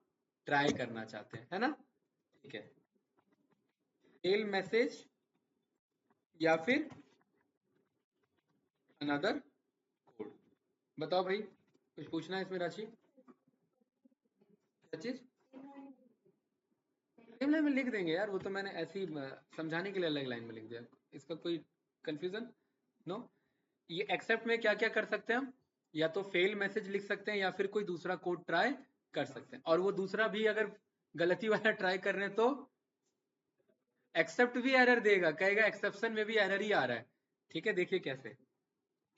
ट्राई करना चाहते हैं, है ना, ठीक है, फेल मैसेज या फिर अनदर कोड। बताओ भाई, कुछ पूछना है इसमें राशि, क्या चीज, सेम लाइन में लिख देंगे यार, वो तो मैंने ऐसे ही समझाने के लिए अलग लाइन में लिख दिया, इसका कोई कंफ्यूजन नो। ये एक्सेप्ट में क्या क्या कर सकते हैं हम, या तो फेल मैसेज लिख सकते हैं या फिर कोई दूसरा कोड ट्राई कर सकते हैं, और वो दूसरा भी अगर गलती वाला ट्राई कर रहे हैं तो एक्सेप्ट भी एरर देगा, कहेगा एक्सेप्शन में भी एरर ही आ रहा है, ठीक है। देखिए कैसे,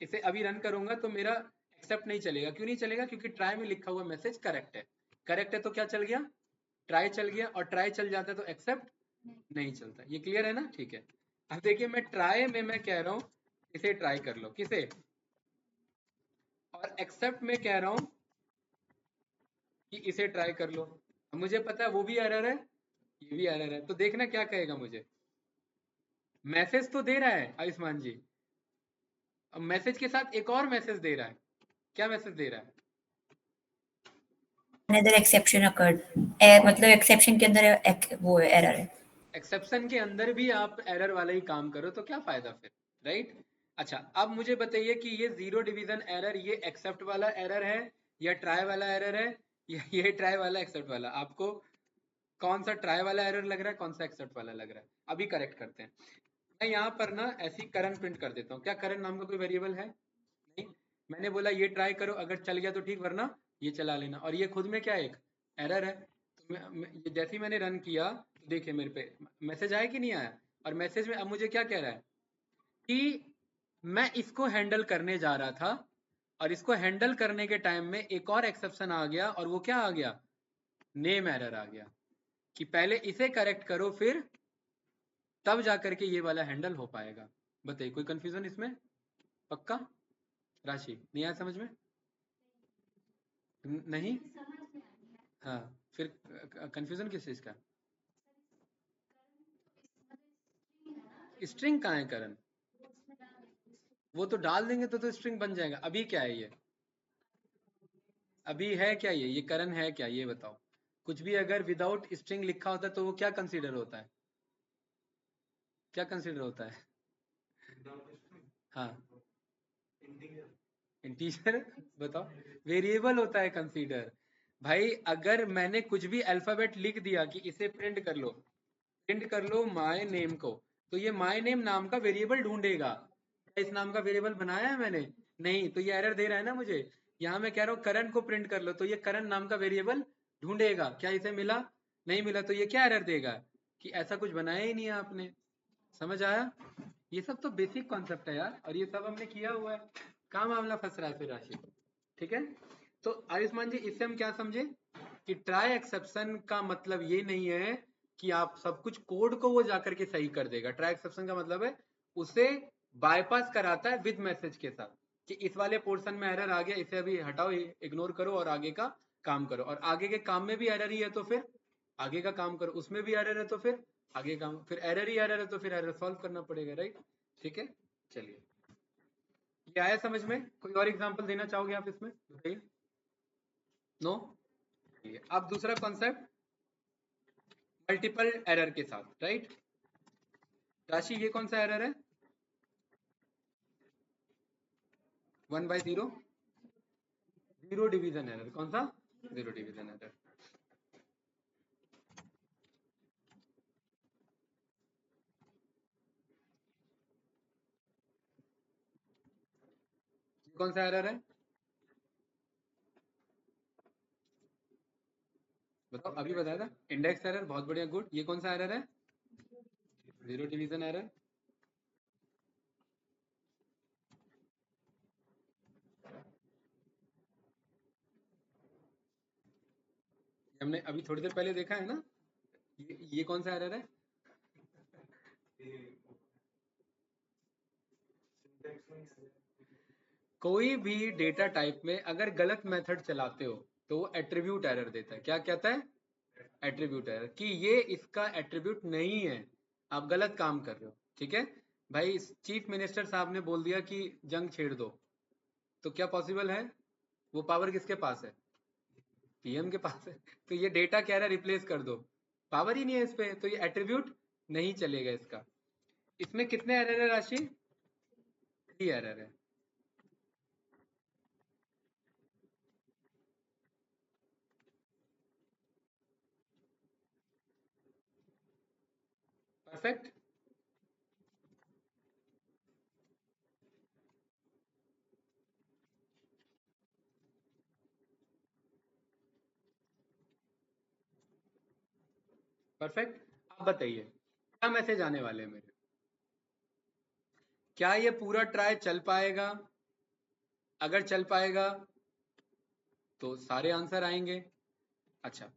इसे अभी रन करूंगा तो मेरा एक्सेप्ट नहीं चलेगा, क्यों नहीं चलेगा, क्योंकि ट्राई में लिखा हुआ मैसेज करेक्ट है, करेक्ट है तो क्या चल गया, ट्राई चल गया, और ट्राई चल जाता है तो एक्सेप्ट नहीं चलता। ये क्लियर है ना, ठीक है। अब देखिए मैं ट्राई में मैं कह रहा हूं इसे ट्राई कर लो, किसे, और एक्सेप्ट में कह रहा हूं कि इसे ट्राई कर लो। अब मुझे पता है वो भी एरर है, ये भी एरर है, तो देखना क्या कहेगा मुझे, मैसेज तो दे रहा है आयुष्मान जी, अब मैसेज के साथ एक और मैसेज दे रहा है, क्या मैसेज दे रहा है, another exception occurred मतलब exception के अंदर वो एरर है। एक्सेप्शन के अंदर भी आप एरर वाला ही काम करो तो क्या फायदा फिर, राइट। अच्छा अब मुझे बताइए कि ये जीरो डिवीजन एरर ये एक्सेप्ट वाला एरर है या ट्राई वाला एरर है, या ये ट्राई वाला एक्सेप्ट वाला, आपको कौन सा ट्राई वाला एरर लग रहा है, कौन सा एक्सेप्ट वाला लग रहा है, अभी करेक्ट करते हैं। मैं यहाँ पर ना ऐसी करंट प्रिंट कर देता हूँ, क्या करंट नाम का कोई वेरिएबल है, नहीं, मैंने बोला ये ट्राई करो, अगर चल गया तो ठीक, वरना ये चला लेना, और ये खुद में क्या एक एरर है, तो ये जैसे ही मैंने रन किया तो देखिए मेरे पे मैसेज आया कि नहीं आया, और मैसेज में अब मुझे क्या कह रहा है कि मैं इसको हैंडल करने जा रहा था, और इसको हैंडल करने के टाइम में एक और एक्सेप्शन आ गया, और वो क्या आ गया, नेम एरर आ गया, कि पहले इसे करेक्ट करो फिर तब जाकर के ये वाला हैंडल हो पाएगा। बताइए कोई कंफ्यूजन इसमें, पक्का राशि नहीं आया समझ में, नहीं, हाँ, फिर कंफ्यूजन किस चीज का, स्ट्रिंग कहाँ है करण, वो तो डाल देंगे तो स्ट्रिंग बन जाएगा। अभी क्या है ये, अभी है क्या ये करण है क्या, ये बताओ। कुछ भी अगर विदाउट स्ट्रिंग लिखा होता है तो वो क्या कंसीडर होता है, क्या कंसीडर होता है, हाँ, इंटीजर बताओ, वेरिएबल होता है कंसीडर। भाई अगर मैंने कुछ भी अल्फाबेट लिख दिया कि इसे प्रिंट कर लो माय नेम को, तो ये माय नेम नाम का वेरिएबल ढूंढेगा। क्या इस नाम का वेरिएबल बनाया है मैंने? नहीं, तो ये एरर दे रहा है ना मुझे। यहाँ मैं कह रहा हूँ करण को प्रिंट कर लो, तो ये करण नाम का वेरिएबल ढूंढेगा। क्या इसे मिला? नहीं मिला, तो ये क्या एरर देगा कि ऐसा कुछ बनाया ही नहीं है आपने। समझ आया? ये सब तो बेसिक कॉन्सेप्ट है यार, और ये सब हमने किया हुआ है। कहाँ मामला फंस रहा है फिर राशि? ठीक है, तो आयुष्मान जी इससे हम क्या समझे कि ट्राई एक्सेप्शन का मतलब ये नहीं है कि आप सब कुछ कोड को वो जाकर के सही कर देगा। ट्राई एक्सेप्शन का मतलब है उसे बाईपास कराता है विद मैसेज के साथ कि इस वाले पोर्शन में एरर आ गया, इसे अभी हटाओ, इग्नोर करो और आगे का काम करो। और आगे के काम में भी एरर ही है तो फिर आगे का काम करो, उसमें भी एरर है तो फिर आगे काम, फिर एरर ही एरर है तो फिर एरर सॉल्व करना पड़ेगा, राइट? ठीक है, चलिए ये आया समझ में? कोई और एग्जांपल देना चाहोगे आप इसमें? बताइए। नो? अब दूसरा कॉन्सेप्ट मल्टीपल एरर के साथ, राइट? राशि ये कौन सा एरर है? 1/0 जीरो डिवीजन एरर। कौन सा? Zero division error. कौन सा एरर है? बताओ, अभी बताया था इंडेक्स एरर। बहुत बढ़िया, गुड। ये कौन सा एरर है? Zero division error. हमने अभी थोड़ी देर पहले देखा है ना। ये कौन सा एरर है? कोई भी डेटा टाइप में अगर गलत मेथड चलाते हो तो वो एट्रीब्यूट एरर देता है। क्या कहता है? एट्रीब्यूट एरर, कि ये इसका एट्रीब्यूट नहीं है, आप गलत काम कर रहे हो। ठीक है भाई, चीफ मिनिस्टर साहब ने बोल दिया कि जंग छेड़ दो, तो क्या पॉसिबल है? वो पावर किसके पास है? पीएम के पास है। तो ये डेटा कह रहा है रिप्लेस कर दो, पावर ही नहीं है इस पे, तो ये एट्रीब्यूट नहीं चलेगा इसका। इसमें कितने एरर है राशि? 3 एरर है। परफेक्ट। परफेक्ट। अब बताइए क्या मैसेज आने वाले हैं मेरे? क्या ये पूरा ट्राई चल पाएगा? अगर चल पाएगा तो सारे आंसर आएंगे। अच्छा,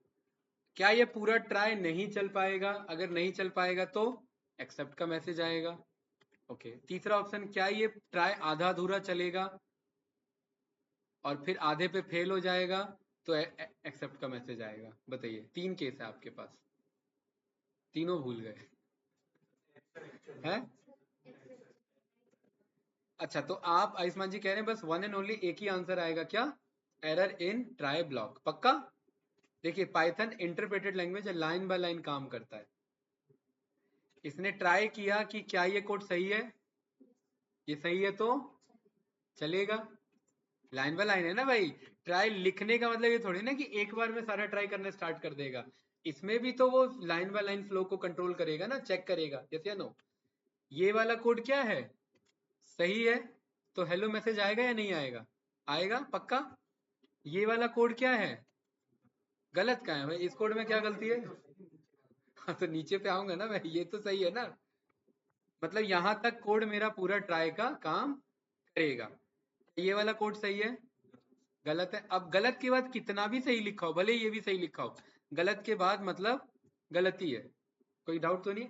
क्या ये पूरा ट्राई नहीं चल पाएगा? अगर नहीं चल पाएगा तो एक्सेप्ट का मैसेज आएगा। ओके, तीसरा ऑप्शन, क्या ये ट्राई आधा अधूरा चलेगा और फिर आधे पे फेल हो जाएगा तो एक्सेप्ट का मैसेज आएगा। बताइए, 3 केस है आपके पास, तीनों भूल गए हैं? अच्छा, तो आप आयुष्मान जी कह रहे हैं बस वन एंड ओनली एक ही आंसर आएगा, क्या? Error in try block. पक्का? देखिए, पाइथन इंटरप्रेटेड लैंग्वेज है, लाइन बाय लाइन काम करता है। इसने ट्राई किया कि क्या ये कोड सही है, ये सही है तो चलेगा। लाइन बाय लाइन है ना भाई। ट्राई लिखने का मतलब ये थोड़ी ना कि एक बार में सारा ट्राई करना स्टार्ट कर देगा। इसमें भी तो वो लाइन बाय लाइन फ्लो को कंट्रोल करेगा ना, चेक करेगा। यस या नो? ये वाला कोड क्या है? सही है तो हेलो मैसेज आएगा या नहीं आएगा? आएगा पक्का। ये वाला कोड क्या है? गलत का है भाई, इस कोड में क्या गलती है? हाँ, तो नीचे पे आऊंगा ना मैं, ये तो सही है ना। मतलब यहां तक कोड मेरा पूरा ट्राई का काम करेगा। ये वाला कोड सही है? गलत है। अब गलत के बाद कितना भी सही लिखा हो, भले ये भी सही लिखा हो, गलत के बाद मतलब गलती है। कोई डाउट तो नहीं?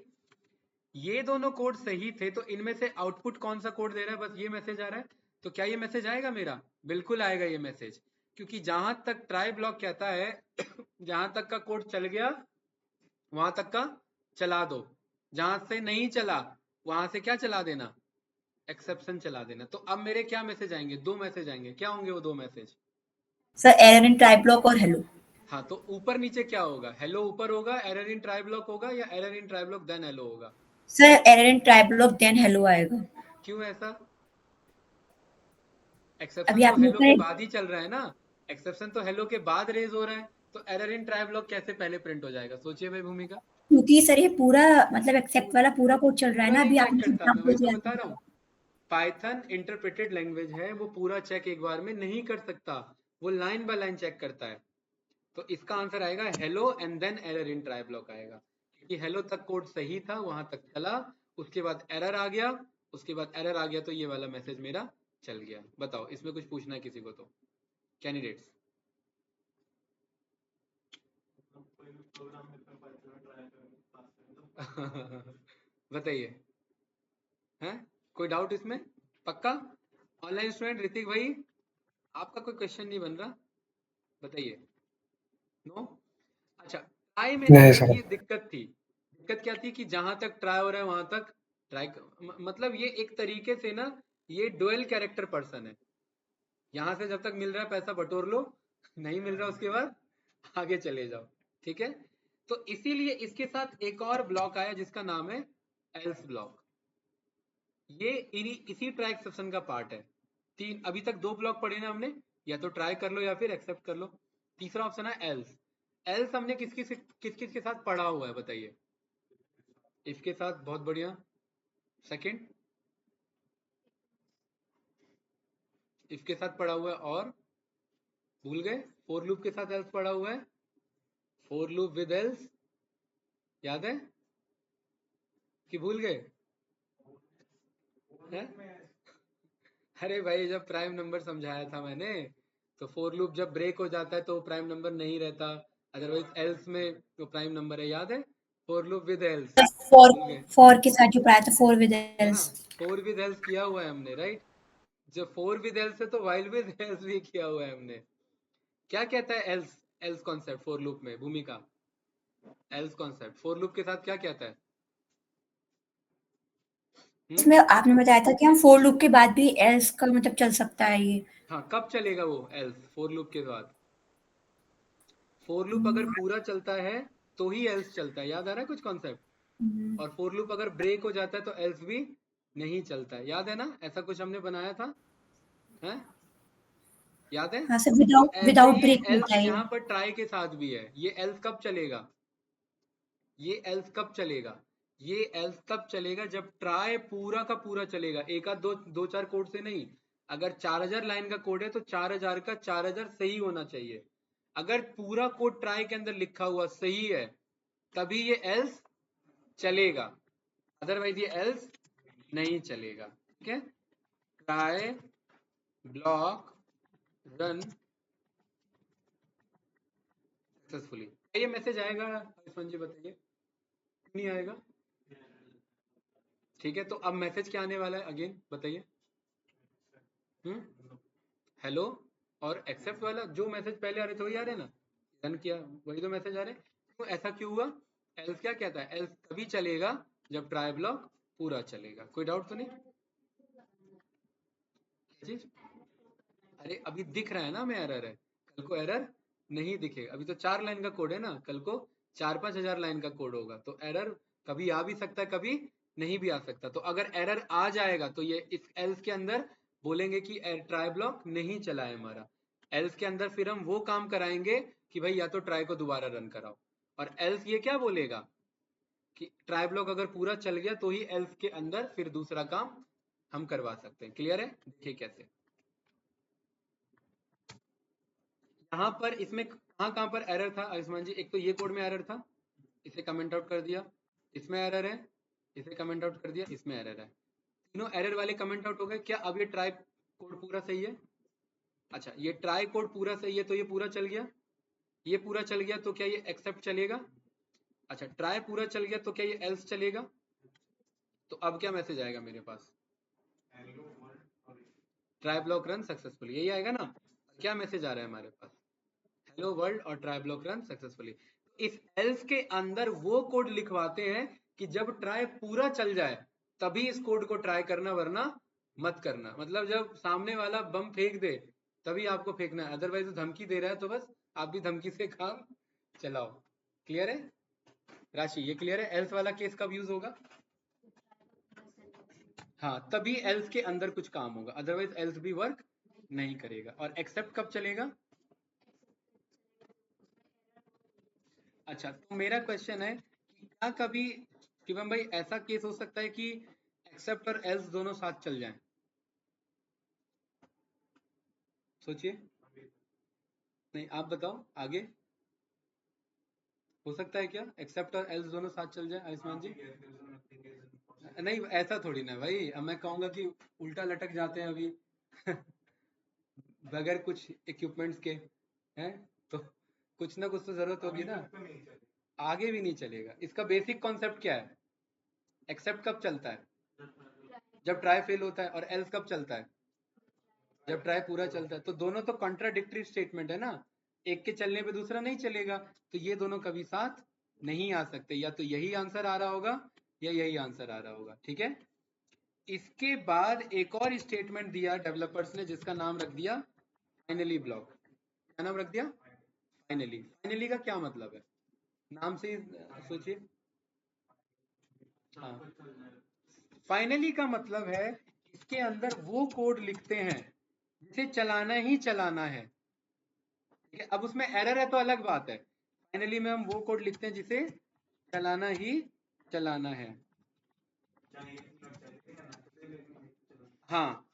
ये दोनों कोड सही थे, तो इनमें से आउटपुट कौन सा कोड दे रहा है? बस ये मैसेज आ रहा है। तो क्या ये मैसेज आएगा मेरा? बिल्कुल आएगा ये मैसेज, क्योंकि जहां तक ट्राई ब्लॉक कहता है जहां तक का कोड चल गया वहां तक का चला दो, जहां से नहीं चला वहां से क्या चला देना? एक्सेप्शन चला देना। तो अब मेरे क्या मैसेज आएंगे? 2 मैसेज आएंगे। क्या होंगे वो 2 message? Sir error in try block और हेलो। हाँ, तो ऊपर नीचे क्या होगा? हेलो ऊपर होगा, एरर इन ट्राई ब्लॉक होगा, या error in try block then hello होगा? Sir error in try block then hello आएगा। क्यों ऐसा? एक्सेप्शन अभी तो आपने हेलो के सर बाद ही चल रहा है ना। एक्सेप्शन तो हेलो के बाद रेज हो रहा है, तो एरर इन ट्राई ब्लॉक कैसे पहले प्रिंट हो जाएगा? सोचिए भाई भूमिका। क्योंकि सर ये पूरा मतलब एक्सेप्ट वाला पूरा कोड चल रहा है ना, नहीं अभी चेक आपने करता, मैं एग्जांपल वही तो दिया बता रहा था। हूँ। पाइथन इंटरप्रेटेड लैंग्वेज है, वो पूरा चेक एक बार में नहीं कर सकता, वो लाइन बाय लाइन चेक करता है। तो इसका आंसर आएगा hello and then error in try block आएगा, क्योंकि हेलो तक कोड सही था, वहां तक चला, उसके बाद एरर आ गया, उसके बाद एरर आ गया तो ये वाला मैसेज मेरा चल गया। बताओ इसमें कुछ पूछना है किसी को तो, कैंडिडेट्स? कोई भी प्रोग्राम में पाइथन में ट्राई करेंगे पास करेंगे। बताइए, हैं कोई डाउट इसमें? पक्का? ऑनलाइन स्टूडेंट ऋतिक भाई, आपका कोई क्वेश्चन नहीं बन रहा? बताइए। नो? अच्छा, ट्राई में ना नहीं एक सर। ये दिक्कत थी। दिक्कत क्या थी कि जहां तक ट्राई हो रहा है वहां तक ट्राई, मतलब ये एक तरीके से ना, ये डुअल कैरेक्टर पर्सन है। यहां से जब तक मिल रहा है पैसा बटोर लो, नहीं मिल रहा उसके बाद आगे चले जाओ। ठीक है, तो इसीलिए इसके साथ एक और ब्लॉक आया जिसका नाम है एल्स ब्लॉक। ये इसी ट्राई एक्सेप्शन का पार्ट है। तीन अभी तक दो ब्लॉक पढ़े ना हमने, या तो ट्राई कर लो या फिर एक्सेप्ट कर लो। तीसरा ऑप्शन है एल्स। एल्स हमने किस किस के साथ पढ़ा हुआ है बताइए? इसके साथ, बहुत बढ़िया। सेकंड, इसके साथ पढ़ा हुआ है, और भूल गए? फोर लूप के साथ एल्स पढ़ा हुआ है, फोर लूप विद एल्स, याद है कि भूल गए? हैं? अरे भाई जब प्राइम नंबर समझाया था मैंने, तो फोर लूप जब ब्रेक हो जाता है तो प्राइम नंबर नहीं रहता, अदरवाइज एल्स में तो प्राइम नंबर है, याद है? For loop with else, for भूल गए? फॉर के साथ जो पढ़ाया था, फॉर विद है ना, एल्स। फोर विद एल्स किया हुआ है हमने, राइट? जब फोर विद एल्स है तो वाइल विद एल्स भी किया हुआ है हमने। क्या कहता है else? Else concept for loop में, भूमिका, एल्स कॉन्सेप्ट फोर लूप के साथ क्या कहता है? इसमें आपने बताया था कि हम फॉर लूप के बाद भी एल्स का मतलब चल सकता है ये। हाँ, कब चलेगा वो एल्स फोर लूप के बाद? फोर लूप अगर पूरा चलता है तो ही एल्स चलता है, याद आ रहा है कुछ कॉन्सेप्ट? और फोर लूप अगर ब्रेक हो जाता है तो एल्स भी नहीं चलता है, याद है ना? ऐसा कुछ हमने बनाया था, हैं? याद है? हाँ सर, तो विदाउट ऐसे विदाउट ही ब्रेक एल्स होता है ये। यहाँ पर ट्राई के साथ भी है। ये एल्स कब चलेगा? ये एल्स कब चलेगा? ये एल्स तब चलेगा जब ट्राई पूरा का पूरा चलेगा, एक आध दो दो चार कोड से नहीं। अगर 4000 लाइन का कोड है तो 4000 का 4000 सही होना चाहिए। अगर पूरा कोड ट्राई के अंदर लिखा हुआ सही है तभी ये एल्स चलेगा, अदरवाइज ये एल्स नहीं चलेगा। ठीक है, ट्राई ब्लॉक रन सक्सेसफुली। ये मैसेज आएगा आयुष्मान जी, बताइए नहीं आएगा? ठीक है, तो अब मैसेज क्या आने वाला है अगेन बताइए? हेलो और एक्सेप्ट वाला जो मैसेज पहले आ रहे थे वही आ रहे ना, रन किया वही तो मैसेज आ रहे। तो ऐसा क्यों हुआ? एल्स क्या कहता है? एल्स तभी चलेगा जब ट्राई ब्लॉक पूरा चलेगा। कोई डाउट तो नहीं? चीज, अरे अभी दिख रहा है ना हमें एरर है, कल को एरर नहीं दिखेगा। अभी तो 4 लाइन का कोड है ना, कल को 4-5 हजार लाइन का कोड होगा तो एरर कभी आ भी सकता है, कभी नहीं भी आ सकता। तो अगर एरर आ जाएगा तो ये इस एल्स के अंदर बोलेंगे कि ट्राई ब्लॉक नहीं चला है हमारा। एल्स के अंदर फिर हम वो काम कराएंगे कि भाई या तो ट्राई को दोबारा रन कराओ, और एल्स ये क्या बोलेगा कि ट्राई ब्लॉक अगर पूरा चल गया तो ही एल्स के अंदर फिर दूसरा काम हम करवा सकते हैं। क्लियर है? देखिए कैसे। यहाँ पर इसमें कहाँ पर एरर था आयुष्मान जी? एक तो ये कोड में एरर था, इसे कमेंट आउट कर दिया। इसमें एरर है, इसे कमेंट आउट कर दिया। इसमें एरर है, तीनों एरर वाले कमेंट आउट हो गए। क्या अब ये ट्राई कोड पूरा सही है? अच्छा, ये ट्राई कोड पूरा सही है तो ये पूरा चल गया, ये पूरा चल गया तो क्या ये एक्सेप्ट चलेगा? अच्छा, ट्राई पूरा चल गया तो क्या ये एल्स चलेगा? तो अब क्या मैसेज आएगा मेरे पास? ट्राई ब्लॉक रन सक्सेसफुली, यही आएगा ना? क्या मैसेज आ रहा है हमारे पास? हेलो वर्ल्ड और ट्राई ब्लॉक रन सक्सेसफुली। इस एल्स के अंदर वो कोड लिखवाते हैं कि जब ट्राई पूरा चल जाए तभी इस कोड को ट्राई करना, वरना मत करना। मतलब जब सामने वाला बम फेंक दे तभी आपको फेंकना है, अदरवाइज धमकी दे रहा है तो बस आप भी धमकी से काम चलाओ। क्लियर है राशि? ये क्लियर है? एल्स वाला केस कब यूज होगा? हाँ, तभी एल्स के अंदर कुछ काम होगा, अदरवाइज एल्स भी वर्क नहीं करेगा। और एक्सेप्ट कब चलेगा? अच्छा, तो मेरा क्वेश्चन है क्या कभी शिवम भाई ऐसा केस हो सकता है कि एक्सेप्ट और एल्स दोनों साथ चल जाएं? सोचिए। नहीं, आप बताओ आगे। हो सकता है क्या एक्सेप्ट और एल्स दोनों साथ चल जाए आयुष्मान जी? नहीं, ऐसा थोड़ी ना भाई, अब मैं कहूंगा कि उल्टा लटक जाते हैं अभी बगैर कुछ इक्विपमेंट्स के हैं, तो कुछ ना कुछ तो जरूरत होगी ना। आगे भी नहीं चलेगा। इसका बेसिक कॉन्सेप्ट क्या है? एक्सेप्ट कब चलता है? जब ट्राई फेल होता है। और एल्स कब चलता है? जब ट्राई पूरा चलता है। तो दोनों तो कॉन्ट्राडिक्टरी स्टेटमेंट है ना, एक के चलने पे दूसरा नहीं चलेगा, तो ये दोनों कभी साथ नहीं आ सकते। या तो यही आंसर आ रहा होगा या यही आंसर आ रहा होगा, ठीक है। इसके बाद एक और स्टेटमेंट दिया डेवलपर्स ने जिसका नाम रख दिया फाइनली ब्लॉक। क्या नाम रख दिया? फाइनली। फाइनली का क्या मतलब है? नाम से ही सोचिए। हाँ, फाइनली का मतलब है इसके अंदर वो कोड लिखते हैं जिसे चलाना ही चलाना है, ठीक है। अब उसमें एरर है तो अलग बात है। फाइनली में हम वो कोड लिखते हैं जिसे चलाना ही चलाना है। हाँ,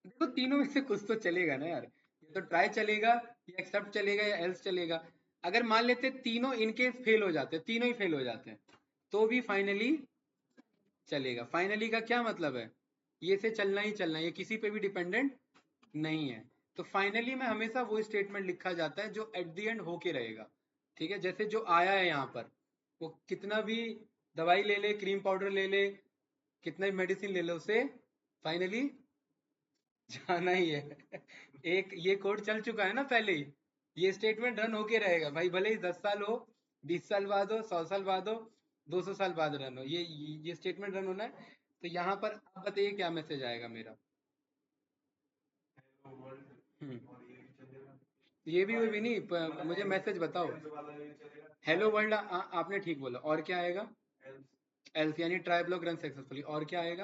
देखो तीनों में से कुछ तो चलेगा ना यार। ये तो ट्राई चलेगा, या एक्सेप्ट चलेगा, या एल्स चलेगा। अगर मान लेते तीनों इनकेस फेल हो जाते, तीनों ही फेल हो जाते हैं, तो भी फाइनली चलेगा। फाइनली का क्या मतलब है? ये से चलना ही चलना, ये किसी पे भी डिपेंडेंट नहीं है। तो फाइनली में हमेशा वो स्टेटमेंट लिखा जाता है जो एट द एंड होके रहेगा, ठीक है। जैसे जो आया है यहाँ पर, वो कितना भी दवाई ले ले, क्रीम पाउडर ले ले, कितना भी मेडिसिन ले लो, उसे फाइनली जाना ही है। एक ये कोड चल चुका है ना पहले ही, ये स्टेटमेंट रन होके रहेगा भाई, भले ही 10 साल हो, 20 साल बाद हो, 100 साल बाद हो, 200 साल बाद रन हो, ये स्टेटमेंट रन होना है। तो यहाँ पर आप बताइए क्या मैसेज आएगा मेरा? हम्म, ये भी नहीं, मुझे मैसेज बताओ। हेलो वर्ल्ड, आपने ठीक बोला। और क्या आएगा? एल्स यानी ट्राई ब्लॉक रन सक्सेसफुली। और क्या आएगा?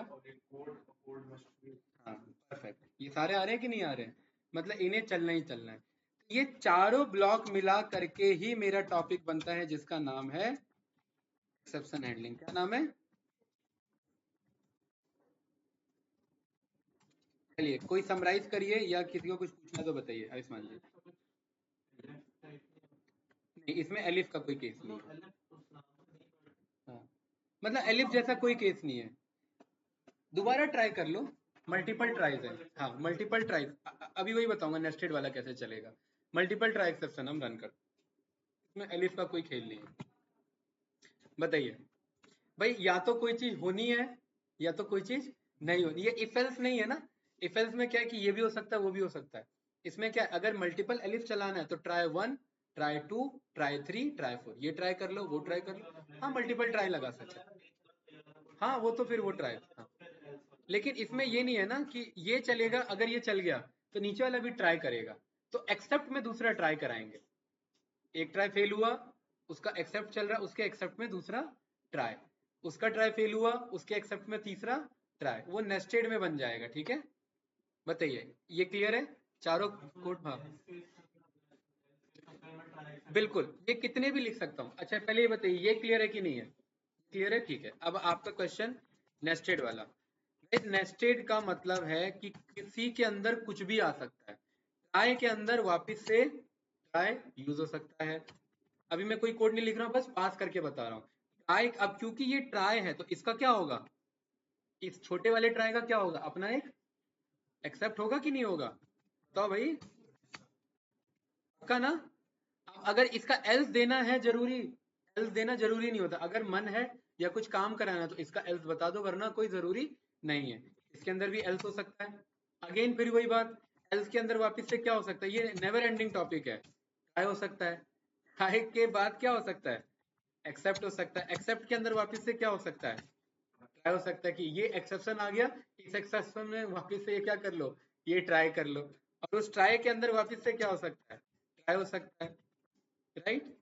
हाँ, परफेक्ट। ये सारे आ रहे हैं कि नहीं आ रहे हैं? मतलब इन्हें चलना ही चलना है। ये चारों ब्लॉक मिला करके ही मेरा टॉपिक बनता है जिसका नाम है एक्सेप्शन हैंडलिंग। क्या नाम है? चलिए कोई समराइज करिए, या किसी को कुछ पूछना तो बताइए आयुष्मान जी। नहीं, इसमें एलिफ का कोई केस नहीं है। हाँ, मतलब एलिफ जैसा कोई केस नहीं है। दोबारा ट्राई कर लो, मल्टीपल ट्राइज है। हाँ, मल्टीपल ट्राइज। अभी वही बताऊंगा नेस्टेड वाला कैसे चलेगा। मल्टीपल ट्राई एक्सेप्शन हम रन कर, इसमें एलिफ का कोई खेल नहीं है। बताइए भाई, या तो कोई चीज होनी है या तो कोई चीज नहीं होनी। ये इफ एल्स नहीं है ना। इफ एल्स में क्या है कि ये भी हो सकता है, वो भी हो सकता है। इसमें क्या है, अगर मल्टीपल एलिफ चलाना है तो ट्राई 1, ट्राई 2, ट्राई 3, ट्राई 4, ये ट्राई कर लो, वो ट्राई कर लो। हाँ, मल्टीपल ट्राई लगा सकते हैं। हाँ, वो तो फिर वो ट्राई। हाँ, लेकिन इसमें ये नहीं है ना कि ये चलेगा, अगर ये चल गया तो नीचे वाला भी ट्राई करेगा। तो एक्सेप्ट में दूसरा ट्राई कराएंगे। एक ट्राई फेल हुआ, उसका एक्सेप्ट चल रहा, उसके एक्सेप्ट में दूसरा ट्राई, उसका ट्राई फेल हुआ, उसके एक्सेप्ट में तीसरा ट्राई, वो नेस्टेड में बन जाएगा, ठीक है। बताइए, ये क्लियर है? चारों कोड। हाँ, बिल्कुल, ये कितने भी लिख सकता हूँ। अच्छा पहले ये बताइए, ये क्लियर है कि नहीं है? क्लियर है, ठीक है। अब आपका क्वेश्चन नेस्टेड वाला। नेस्टेड का मतलब है कि किसी के अंदर कुछ भी आ सकता है। ट्राई के अंदर वापस से ट्राई यूज हो सकता है। अभी मैं कोई कोड नहीं लिख रहा हूँ, बस पास करके बता रहा हूँ। ट्राई, अब क्योंकि ये ट्राई है तो इसका क्या होगा? इस छोटे वाले ट्राई का क्या होगा? अपना एक एक्सेप्ट होगा कि नहीं होगा? तो भाई का ना। अब अगर इसका एल्स देना है जरूरी, एल्स देना जरूरी नहीं होता। अगर मन है या कुछ काम कराना है तो इसका एल्स बता दो, वरना कोई जरूरी नहीं है। इसके अंदर भी एल्स हो सकता है। अगेन फिर वही बात, एल्स के अंदर वापस से क्या हो सकता है? ये नेवर एंडिंग टॉपिक है। ट्राई हो सकता है, ट्राई के बाद क्या हो सकता है? एक्सेप्ट हो सकता है, एक्सेप्ट के अंदर वापस से क्या हो सकता है? ट्राई हो सकता है। कि ये एक्सेप्शन आ गया, इस एक्सेप्शन में वापस से ये क्या कर लो, ये ट्राई कर लो। और उस ट्राई के अंदर वापस से क्या हो सकता है? ट्राई हो सकता है, राइट।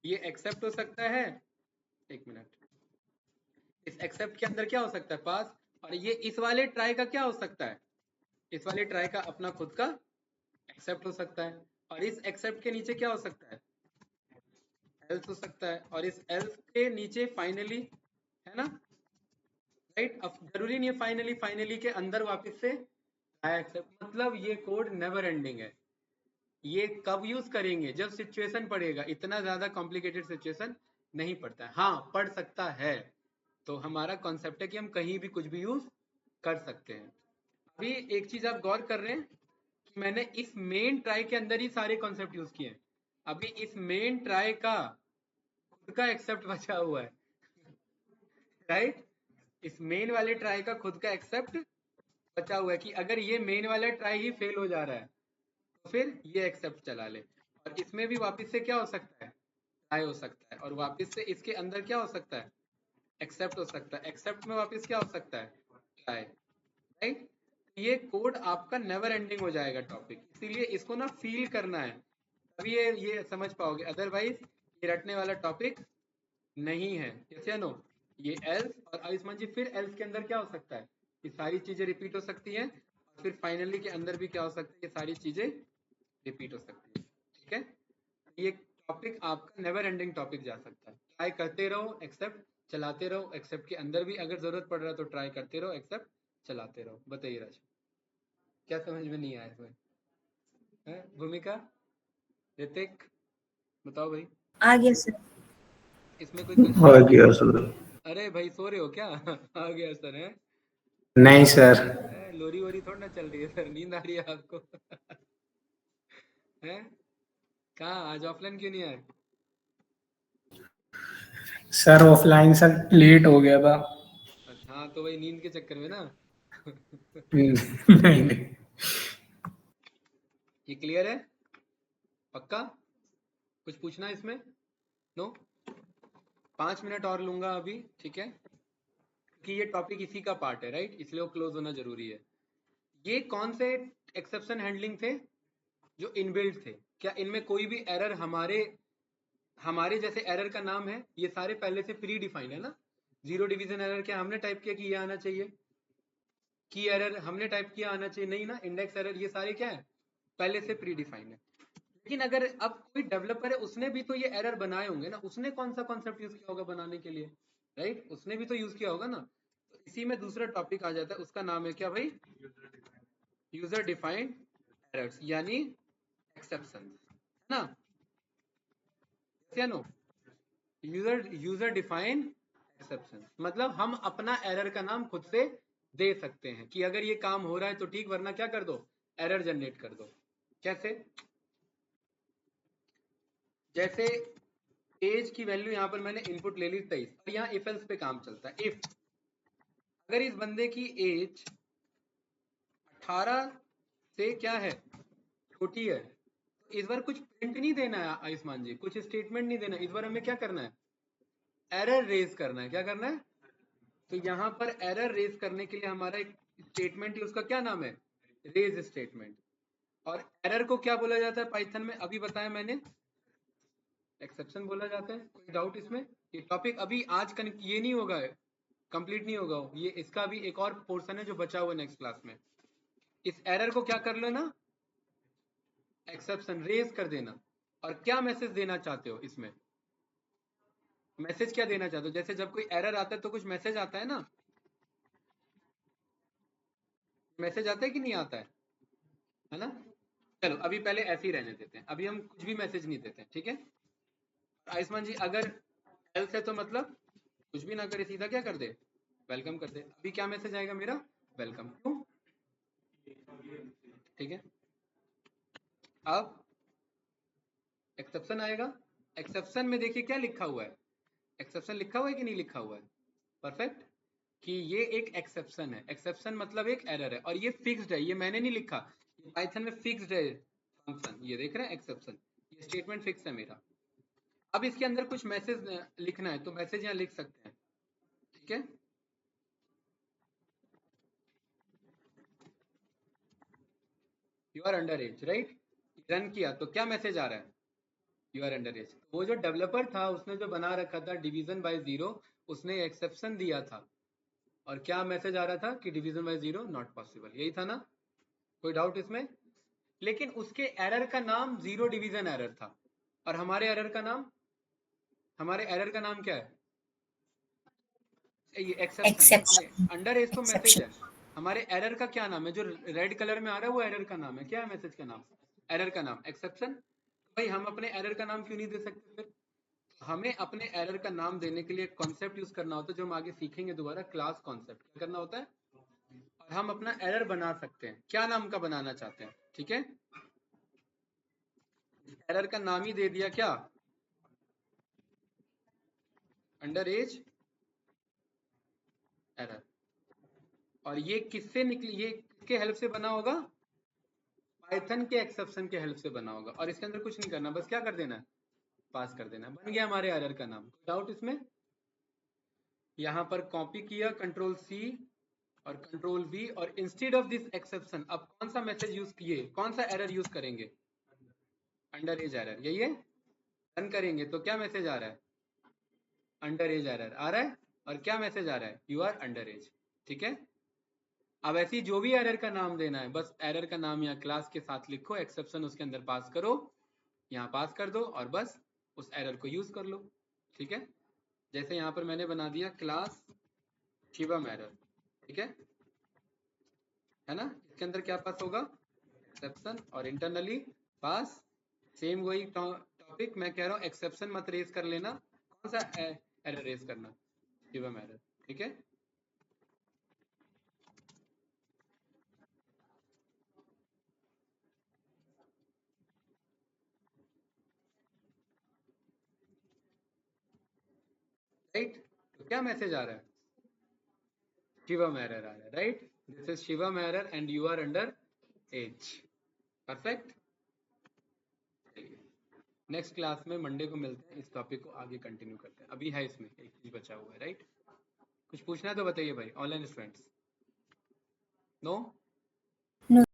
ये एक्सेप्ट हो सकता है, एक मिनट, इस एक्सेप्ट के अंदर क्या हो सकता है? पास। और ये इस वाले ट्राई का क्या हो सकता है? इस वाले ट्राई का अपना खुद का एक्सेप्ट हो सकता है। और इस एक्सेप्ट के नीचे क्या हो सकता है? एल्स हो सकता है, और इस एल्स के नीचे फाइनली, है ना, राइट। अब जरूरी नहीं है फाइनली, फाइनली के अंदर वापस से ट्राई एक्सेप्ट। मतलब ये कोड नेवर एंडिंग है। ये कब यूज करेंगे? जब सिचुएशन पड़ेगा। इतना ज्यादा कॉम्प्लिकेटेड सिचुएशन नहीं पड़ता है। हाँ पड़ सकता है, तो हमारा कॉन्सेप्ट है कि हम कहीं भी कुछ भी यूज कर सकते हैं। अभी एक चीज आप गौर कर रहे हैं कि मैंने इस मेन ट्राई के अंदर ही सारे कॉन्सेप्ट यूज किए हैं। अभी इस मेन ट्राई का खुद का एक्सेप्ट बचा हुआ है, राइट। इस मेन वाले ट्राई का खुद का एक्सेप्ट बचा हुआ है कि अगर ये मेन वाला ट्राई ही फेल हो जा रहा है तो फिर ये एक्सेप्ट चला ले। और इसमें भी वापस से क्या हो सकता है? ट्राई हो सकता है, और वापस से इसके अंदर क्या हो सकता है? एक्सेप्ट हो सकता है। एक्सेप्ट में वापस क्या हो सकता है? Try, right. ये कोड आपका नेवर एंडिंग हो जाएगा टॉपिक, इसीलिए इसको ना फील करना है, तभी ये समझ पाओगे। अदरवाइज ये रटने वाला टॉपिक नहीं है। यस या नो? ये एल्स और आयुष्मान जी, फिर एल्स के अंदर क्या हो सकता है? ये सारी चीजें रिपीट हो सकती हैं, और फिर फाइनली के अंदर भी क्या हो सकता है? ये सारी चीजें रिपीट हो सकती है। ठीक है, ये टॉपिक आपका नेवर एंडिंग टॉपिक जा सकता है। ट्राई करते रहो, एक्सेप्ट चलाते रहो, एक्सेप्ट के अंदर भी अगर जरूरत पड़ रहा है तो ट्राई करते रहो, एक्सेप्ट चलाते रहो। बताइए राज, क्या समझ में नहीं आया इसमें? है भूमिका, ऋतिक, बताओ भाई, आ गया सर। इसमें कोई आ गया सर। अरे भाई सो रहे हो क्या? आ गया सर, है? नहीं सर। लोरी वोरी थोड़ा ना चल रही है सर, नींद आ रही है आपको? हैं? कहाँ आज ऑफलाइन क्यों नहीं आए? सर ऑफलाइन सर लेट हो गया था। अच्छा हाँ, तो वही नींद के चक्कर में ना। नहीं नहीं। ये क्लियर है? पक्का? कुछ पूछना है इसमें? नो? 5 मिनट और लूंगा अभी, ठीक है, क्योंकि ये टॉपिक इसी का पार्ट है, राइट, इसलिए वो क्लोज होना जरूरी है। ये कौन से एक्सेप्शन हैंडलिंग थे जो इनबिल्ट थे? क्या इनमें कोई भी एरर हमारे जैसे एरर का नाम है? ये सारे पहले से प्री डिफाइंड है ना। जीरो डिवीजन एरर क्या हमने टाइप किया कि ये आना चाहिए? की एरर हमने टाइप किया आना चाहिए? नहीं ना। इंडेक्स एरर, ये सारे क्या है? पहले से प्री डिफाइंड है। लेकिन अगर अब कोई डेवलपर है, उसने भी तो ये एरर बनाए होंगे ना, उसने कौन सा कॉन्सेप्ट यूज किया होगा बनाने के लिए, राइट? उसने भी तो यूज किया होगा ना। तो इसी में दूसरा टॉपिक आ जाता है, उसका नाम है क्या भाई? यूजर डिफाइंड एरर्स, यानी एक्सेप्शन, है ना? या नो? यूजर डिफाइंड एक्सेप्शन मतलब हम अपना एरर का नाम खुद से दे सकते हैं कि अगर ये काम हो रहा है तो ठीक, वरना क्या कर दो? एरर जनरेट कर दो। कैसे? जैसे एज की वैल्यू यहाँ पर मैंने इनपुट ले ली 23, और यहाँ इफ एल्स पे काम चलता है। इफ अगर इस बंदे की एज 18 से क्या है, छोटी है, तो इस बार कुछ प्रिंट नहीं देना है आयुष्मान जी, कुछ स्टेटमेंट नहीं देना। इस बार हमें क्या करना है? एरर रेज करना है। क्या करना है? तो यहाँ पर एरर रेज करने के लिए हमारा एक स्टेटमेंट है, उसका क्या नाम है? Raise statement. और एरर को क्या बोला जाता है पाइथन में? अभी बताया मैंने, एक्सेप्शन बोला जाता है। कोई डाउट इसमें? ये टॉपिक अभी आज ये नहीं होगा, कंप्लीट नहीं होगा ये, इसका भी एक और पोर्शन है जो बचा हुआ है नेक्स्ट क्लास में। इस एरर को क्या कर लो ना, एक्सेप्शन रेज कर देना। और क्या मैसेज देना चाहते हो इसमें? मैसेज क्या देना चाहते हो? जैसे जब कोई एरर आता है तो कुछ मैसेज आता है ना, मैसेज आता है कि नहीं आता है ना? चलो अभी पहले ऐसे ही रहने देते हैं, अभी हम कुछ भी मैसेज नहीं देते हैं, ठीक है? आयुष्मान जी, अगर एल्स है तो मतलब कुछ भी ना करे, सीधा क्या कर दे? वेलकम कर दे। अभी क्या मैसेज आएगा मेरा? वेलकम। क्यों? ठीक है, अब एक्सेप्शन आएगा। एक्सेप्शन में देखिए क्या लिखा हुआ है, एक्सेप्शन लिखा हुआ है कि नहीं लिखा हुआ है? परफेक्ट, कि ये एक एक्सेप्शन है। एक्सेप्शन मतलब एक एरर है, और ये फिक्स्ड है, ये मैंने नहीं लिखा, ये पाइथन में फिक्स्ड है फंक्शन। ये देख रहे हैं एक्सेप्शन, ये स्टेटमेंट फिक्स है मेरा। अब इसके अंदर कुछ मैसेज लिखना है तो मैसेज यहाँ लिख सकते हैं, ठीक है? You are under age, right? Run किया तो क्या मैसेज आ रहा है? You are under age. वो जो डेवलपर था उसने जो बना रखा था डिवीजन बाय जीरो, उसने एक्सेप्शन दिया था, और क्या मैसेज आ रहा था कि division by zero not possible, यही था ना? कोई डाउट इसमें? लेकिन उसके एरर का नाम जीरो डिवीजन एरर था, और हमारे एरर का नाम हमारे एरर का नाम क्या है? ये एक्सेप्शन। Exception. अंडर एज तो मैसेज Exception. है, हमारे एरर का क्या नाम है? जो रेड कलर में आ रहा है वो एरर का नाम है। क्या है मैसेज का नाम? एरर का नाम एक्सेप्शन। भाई हम अपने एरर का नाम क्यों नहीं दे सकते? फिर हमें अपने एरर का नाम देने के लिए एक कॉन्सेप्ट यूज करना होता है, जो हम आगे सीखेंगे दोबारा, क्लास कॉन्सेप्ट। क्या करना होता है? और हम अपना एरर बना सकते हैं। क्या नाम का बनाना चाहते हैं? ठीक है, एरर का नाम ही दे दिया क्या? Under as error. और ये किससे निकली? ये किसके हेल्प से बना होगा? पाइथन के एक्सेप्शन के हेल्प से बना होगा। और इसके अंदर कुछ नहीं करना, बस क्या कर देना है? पास कर देना। बन गया हमारे एरर का नाम। डाउट इसमें? यहां पर कॉपी किया, कंट्रोल सी और कंट्रोल वी, और इंस्टेड ऑफ दिस एक्सेप्शन अब कौन सा मैसेज यूज किए, कौन सा एरर यूज करेंगे? Under as error. यही है। रन करेंगे तो क्या मैसेज आ रहा है? अंडर एज एरर आ रहा है। और क्या मैसेज आ रहा है? You are under age. ठीक है, अब ऐसी जो भी एरर का नाम देना है, बस एरर का नाम यहाँ क्लास के साथ लिखो, एक्सेप्शन उसके अंदर पास करो, यहाँ पास कर दो, और बस उस एरर को यूज कर लो। ठीक है, जैसे यहाँ पर मैंने बना दिया क्लास शिवम एरर। ठीक है ना? इसके अंदर क्या पास होगा? एक्सेप्शन, और इंटरनली पास सेम वही टॉपिक। मैं कह रहा हूँ एक्सेप्शन मत रेज कर लेना, कौन सा एरर रेज करना? शिवम एरर। ठीक है, राइट? तो क्या मैसेज आ रहा है? शिवम एरर आ रहा है, right? This is Shivam error and you are under age. Perfect. Next class में मंडे को मिलते हैं, इस टॉपिक को आगे कंटिन्यू करते हैं। अभी है इसमें एक चीज बचा हुआ है, राइट? कुछ पूछना है तो बताइए भाई, ऑनलाइन स्टूडेंट्स। नो?